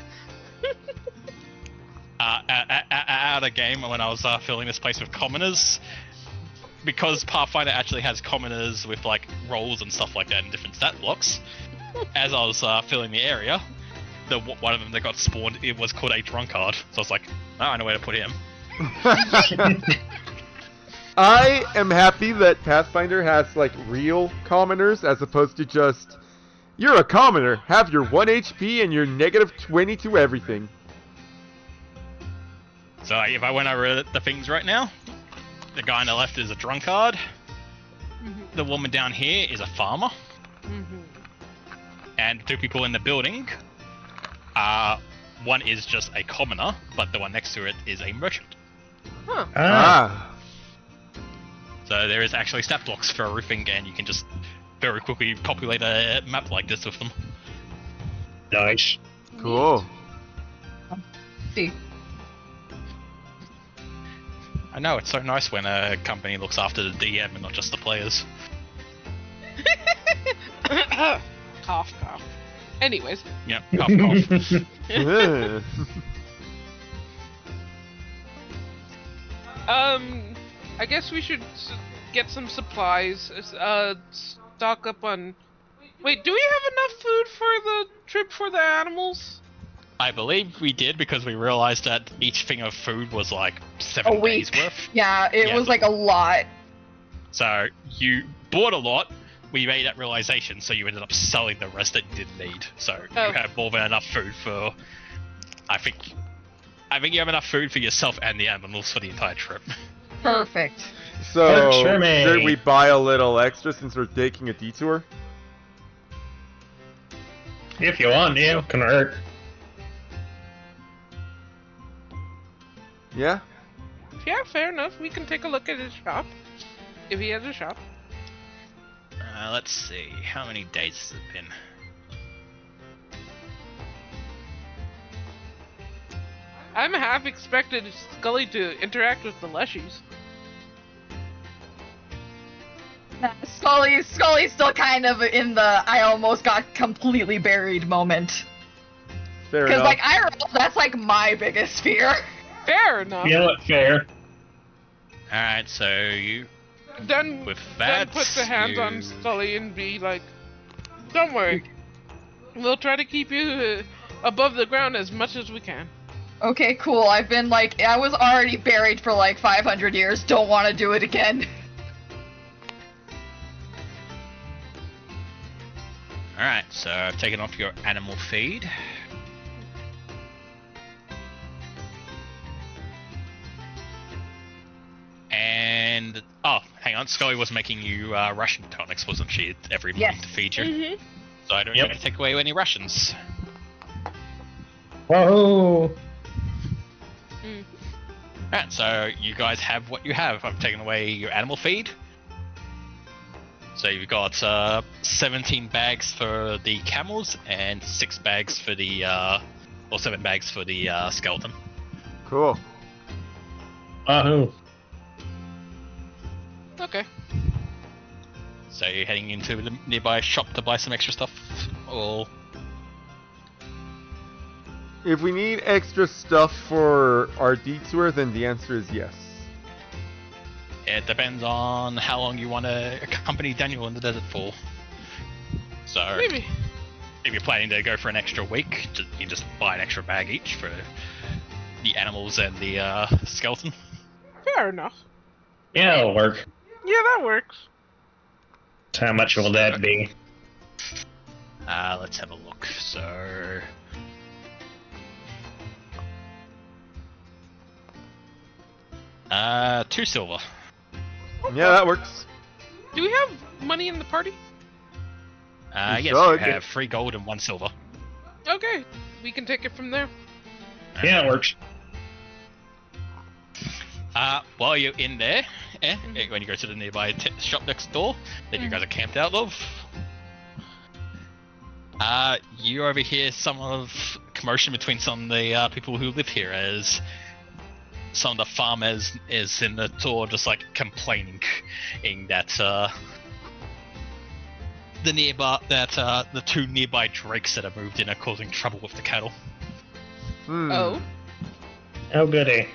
At a game when I was filling this place with commoners, because PathFinder actually has commoners with like roles and stuff like that in different stat blocks. As I was filling the area, one of them that got spawned, it was called a drunkard. So I was like, oh, I know where to put him. I am happy that Pathfinder has like real commoners as opposed to just, you're a commoner, have your 1 HP and you're negative 20 to everything. So if I went over the things right now, the guy on the left is a drunkard. Mm-hmm. The woman down here is a farmer. Mm-hmm. And the two people in the building, one is just a commoner, but the one next to it is a merchant. Huh. Ah. So there is actually stat blocks for roofing, and you can just very quickly populate a map like this with them. Nice. Cool. See. I know, it's so nice when a company looks after the DM and not just the players. Cough. Anyways, Yep, cough. Yeah. I guess we should get some supplies. Stock up on. Wait, do we have enough food for the trip for the animals? I believe we did because we realized that each thing of food was like 7 A days week. worth. Yeah, it Yeah. was like a lot. So you bought a lot, we made that realization, so you ended up selling the rest that you didn't need. So Oh. you have more than enough food for... I think you have enough food for yourself and the animals for the entire trip. Perfect. So, Sure, mate. should we buy a little extra since we're taking a detour? If you want, yeah, can hurt. Yeah? Yeah, fair enough. We can take a look at his shop. If he has a shop. Let's see, how many days has it been? I'm half expected Scully to interact with the Leshies. Nah, Scully's still kind of in the I almost got completely buried moment. Fair Because, enough. like, IRL, that's like my biggest fear. Fair enough. You know what? Fair. Alright, so you... Then, With then that, put the hands on you- Scully and be like, don't worry. We'll try to keep you above the ground as much as we can. Okay, cool. I've been like, I was already buried for like 500 years. Don't want to do it again. Alright, so I've taken off your animal feed. And... Oh, hang on, Scully was making you ration tonics, wasn't she? Every morning Yes. to feed you. Mm-hmm. So I don't Yep. need to take away any rations. Whoa! Alright, so you guys have what you have. I've taken away your animal feed. So you've got 17 bags for the camels and 6 bags for the, or 7 bags for the skeleton. Cool. Wahoo! Okay. So you're heading into the nearby shop to buy some extra stuff, or If we need extra stuff for our detour, then the answer is yes. it depends on how long you want to accompany Daniel in the desert for. So Maybe. if you're planning to go for an extra week, you just buy an extra bag each for the animals and the skeleton. Fair enough. Yeah, it'll work. Yeah, that works. How much will that be? Let's have a look. So 2 silver. Yeah, that works. Do we have money in the party? Yes, you should. have 3 gold and 1 silver. Okay, we can take it from there. Yeah, it works. While you're in there, when you go to the nearby shop next door that you guys are camped out of, you overhear some of commotion between some of the people who live here, as some of the farmers is in the door just like complaining that the 2 nearby drakes that have moved in are causing trouble with the cattle. Oh. Oh, goody.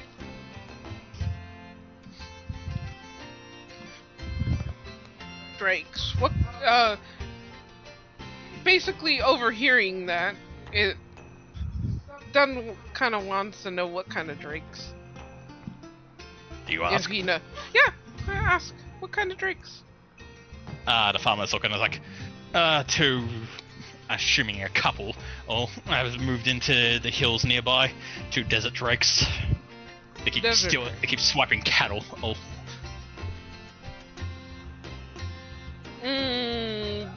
Drakes. What? Basically, overhearing that, Dunn kind of wants to know what kind of drakes. Do you If ask? he know. Yeah, I ask. What kind of drakes? The farmer's looking like, 2, assuming a couple, have moved into the hills nearby, 2 desert drakes. They keep swiping cattle.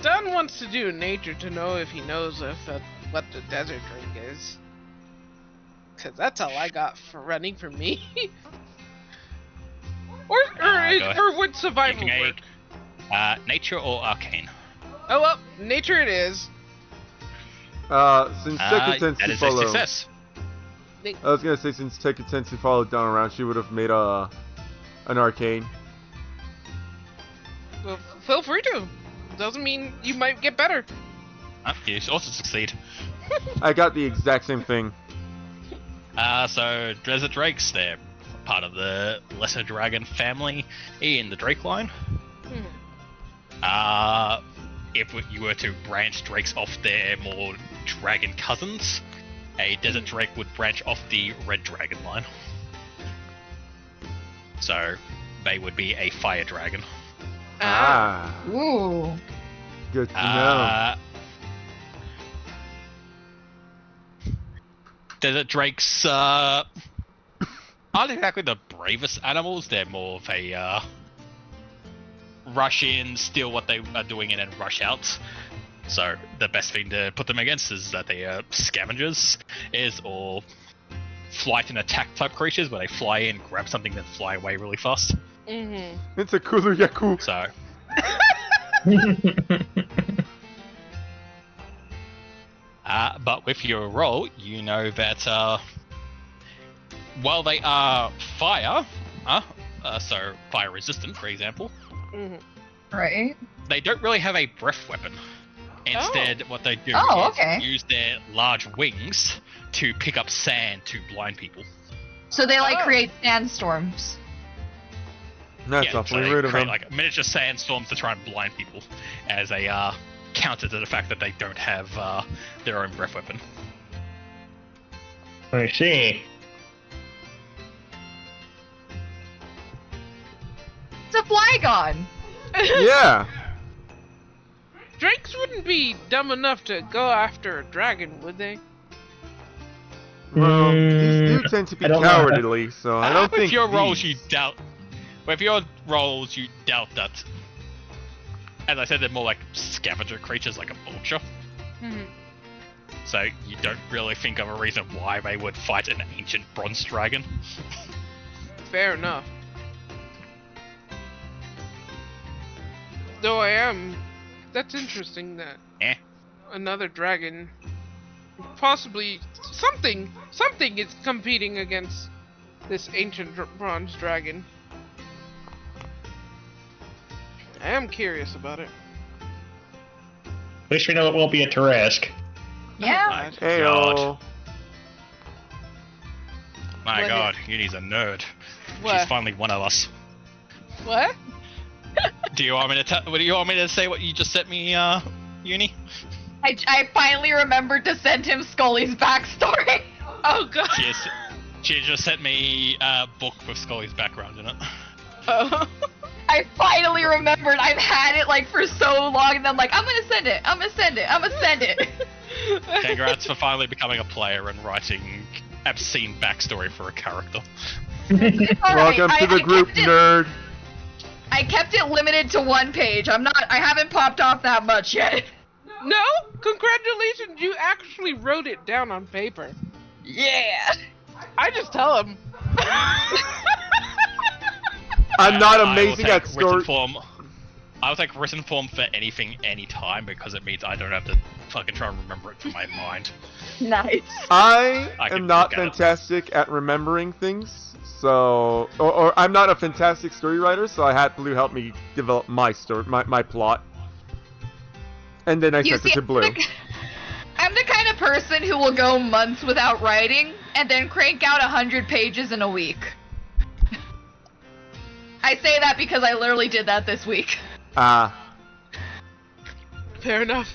Dunn wants to do nature to know if he knows what the desert drake is. Cause that's all I got for running for me. or would survival Making work? Nature or arcane? Oh well, nature it is. Since Teka tends that to is a follow, success. I was gonna say since Teka tends to follow down around, she would have made an arcane. Well, feel free to. Doesn't mean you might get better. You also succeed. I got the exact same thing. So desert drakes, they're part of the lesser dragon family in the drake line. If you were to branch drakes off their more dragon cousins, a desert drake would branch off the red dragon line. So they would be a fire dragon. Ooh. Good to know. Desert drakes aren't exactly the bravest animals. They're more of a rush in, steal what they are doing, and then rush out. So the best thing to put them against is that they are scavengers, or flight and attack type creatures, where they fly in, grab something, then fly away really fast. It's a Kulu Yaku. So. But with your roll, you know that while they are fire, so fire resistant, for example, Right. they don't really have a breath weapon. Instead, what they do is use their large wings to pick up sand to blind people. So they create sandstorms. That's awfully rude of create them. like miniature sandstorms to try and blind people as a counter to the fact that they don't have their own breath weapon. I see. It's a Flygon. Yeah. Drakes wouldn't be dumb enough to go after a dragon, would they? Well, these do tend to be I don't know. cowardly, so I don't think with your rolls, these- you doubt. With your rolls, you doubt that. As I said, they're more like scavenger creatures, like a vulture. So you don't really think of a reason why they would fight an ancient bronze dragon. Fair enough. Though I am. That's interesting that another dragon, possibly something is competing against this ancient bronze dragon. I am curious about it. At least we know it won't be a Tarask. Yeah. My Heyo. God. My What God, Uni's a nerd. What? She's finally one of us. What? Do you want me to do you want me to say what you just sent me, Uni? I finally remembered to send him Scully's backstory. Oh god. She just sent me a book with Scully's background in it. Oh. I finally remembered. I've had it like for so long, and I'm like, I'm gonna send it. I'm gonna send it. I'm gonna send it. Congrats for finally becoming a player and writing obscene backstory for a character. Alright, Welcome to the group, nerd. I kept it limited to 1 page. I haven't popped off that much yet. No? Congratulations, you actually wrote it down on paper. Yeah. I just tell him. I'm not I will amazing take at story. written form. I'll take written form for anything, anytime, because it means I don't have to fucking try and remember it from my mind. Nice. I I am can not look at it. fantastic at remembering things, so or I'm not a fantastic story writer, so I had Blue help me develop my story, my plot, and then I You sent it see, to Blue. I'm the kind of person who will go months without writing and then crank out 100 pages in a week. I say that because I literally did that this week. Fair enough.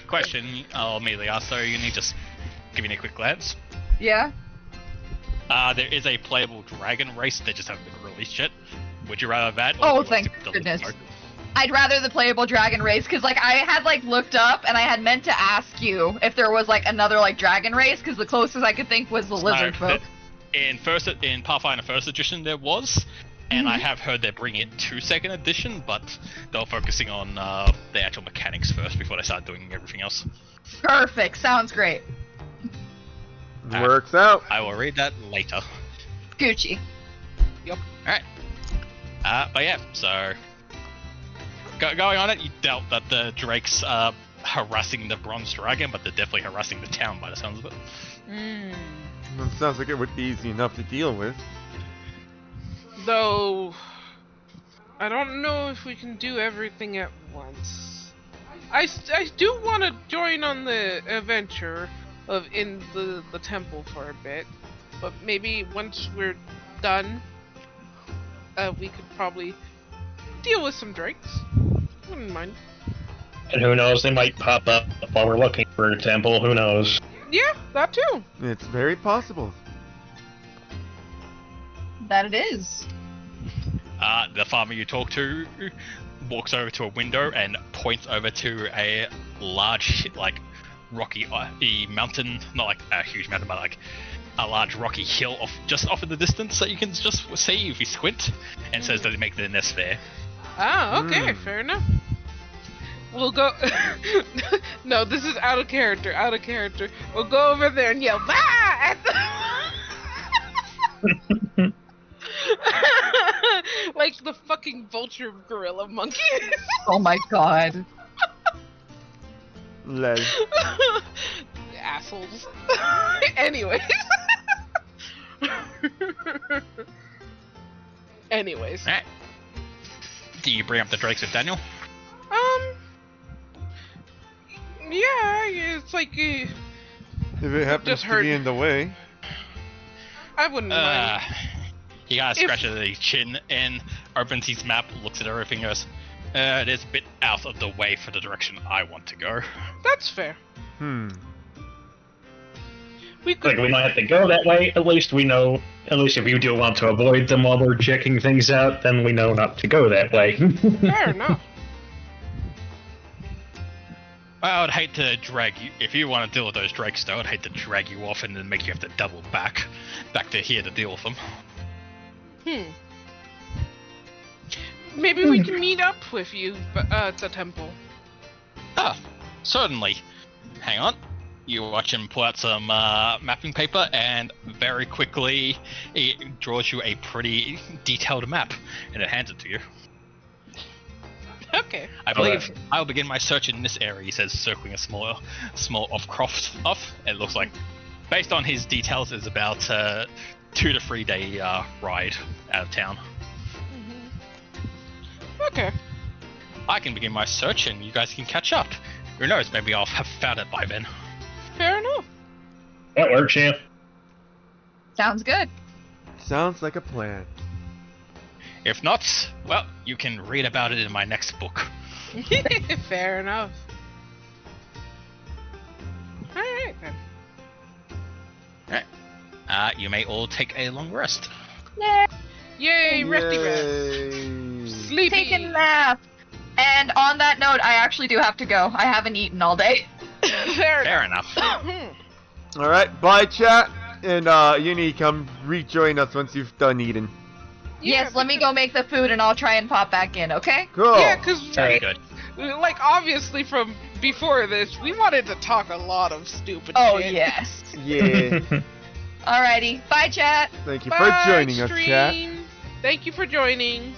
Question I'll immediately ask, so you need just give me a quick glance. Yeah? There is a playable dragon race that just hasn't been released yet. Would you rather that? Or Oh, do you want thank to skip the goodness. mode? I'd rather the playable dragon race, because like I had like looked up and I had meant to ask you if there was like another like dragon race, because the closest I could think was the lizard folk. In Pathfinder First Edition there was, and Mm-hmm. I have heard they're bringing it to Second Edition, but they're focusing on the actual mechanics first before they start doing everything else. Perfect. Sounds great. Works out. I will read that later. Gucci. Alright. But yeah, so going on it, you doubt that the Drake's harassing the Bronze Dragon, but they're definitely harassing the town by the sounds of it. Mm. It sounds like it would be easy enough to deal with. Though, I don't know if we can do everything at once. I do want to join on the adventure of in the temple for a bit, but maybe once we're done, we could probably deal with some drakes. Wouldn't mind. And who knows, they might pop up while we're looking for a temple, who knows. Yeah, that too. It's very possible. That it is. The farmer you talk to walks over to a window and points over to a large, like, rocky mountain, not like a huge mountain, but like a large rocky hill just off in the distance that you can just see if you squint, and says that they make their nest there. Ah, okay, Hmm. fair enough. We'll go. No, this is out of character. Out of character. We'll go over there and yell "Bah!" at the... like the fucking vulture gorilla monkeys. Oh my god. Lol. Assholes. Anyways. Anyways. Alright. Do you bring up the drakes with Daniel? Yeah, it's like If it happens Just to heard- be in the way. I wouldn't mind. He kind of If- scratches his chin and opens his map, looks at everything, and goes, it is a bit out of the way for the direction I want to go. That's fair. We Like, could. we might have to go that way, at least we know, at least if you do want to avoid them while we're checking things out, then we know not to go that way. Fair enough. I would hate to drag you, if you want to deal with those drakes though, I'd hate to drag you off and then make you have to double back to here to deal with them. Maybe we can meet up with you at the temple. Ah, certainly. Hang on. You watch him pull out some mapping paper, and very quickly it draws you a pretty detailed map, and it hands it to you. Okay. I believe I'll begin my search in this area, he says, circling a small off-croft off. It looks like, based on his details, it's about 2 to 3 day ride out of town. Okay. I can begin my search and you guys can catch up. Who knows, maybe I'll have found it by then. Fair enough. That works, yeah. Sounds good. Sounds like a plan. If not, well, you can read about it in my next book. Fair enough. Alright then. You may all take a long rest. Yay, resty rest. Yay. Sleepy. Take a nap. And on that note, I actually do have to go. I haven't eaten all day. Fair enough. All right, bye, chat. And you need to come rejoin us once you've done eating. Yes, let me go make the food and I'll try and pop back in, okay? Cool. Yeah, because, Very good. like, obviously from before this, we wanted to talk a lot of stupid Oh, shit. yes. Yeah. Alrighty. Bye, chat. Thank you Bye, for joining us, chat. stream. Thank you for joining.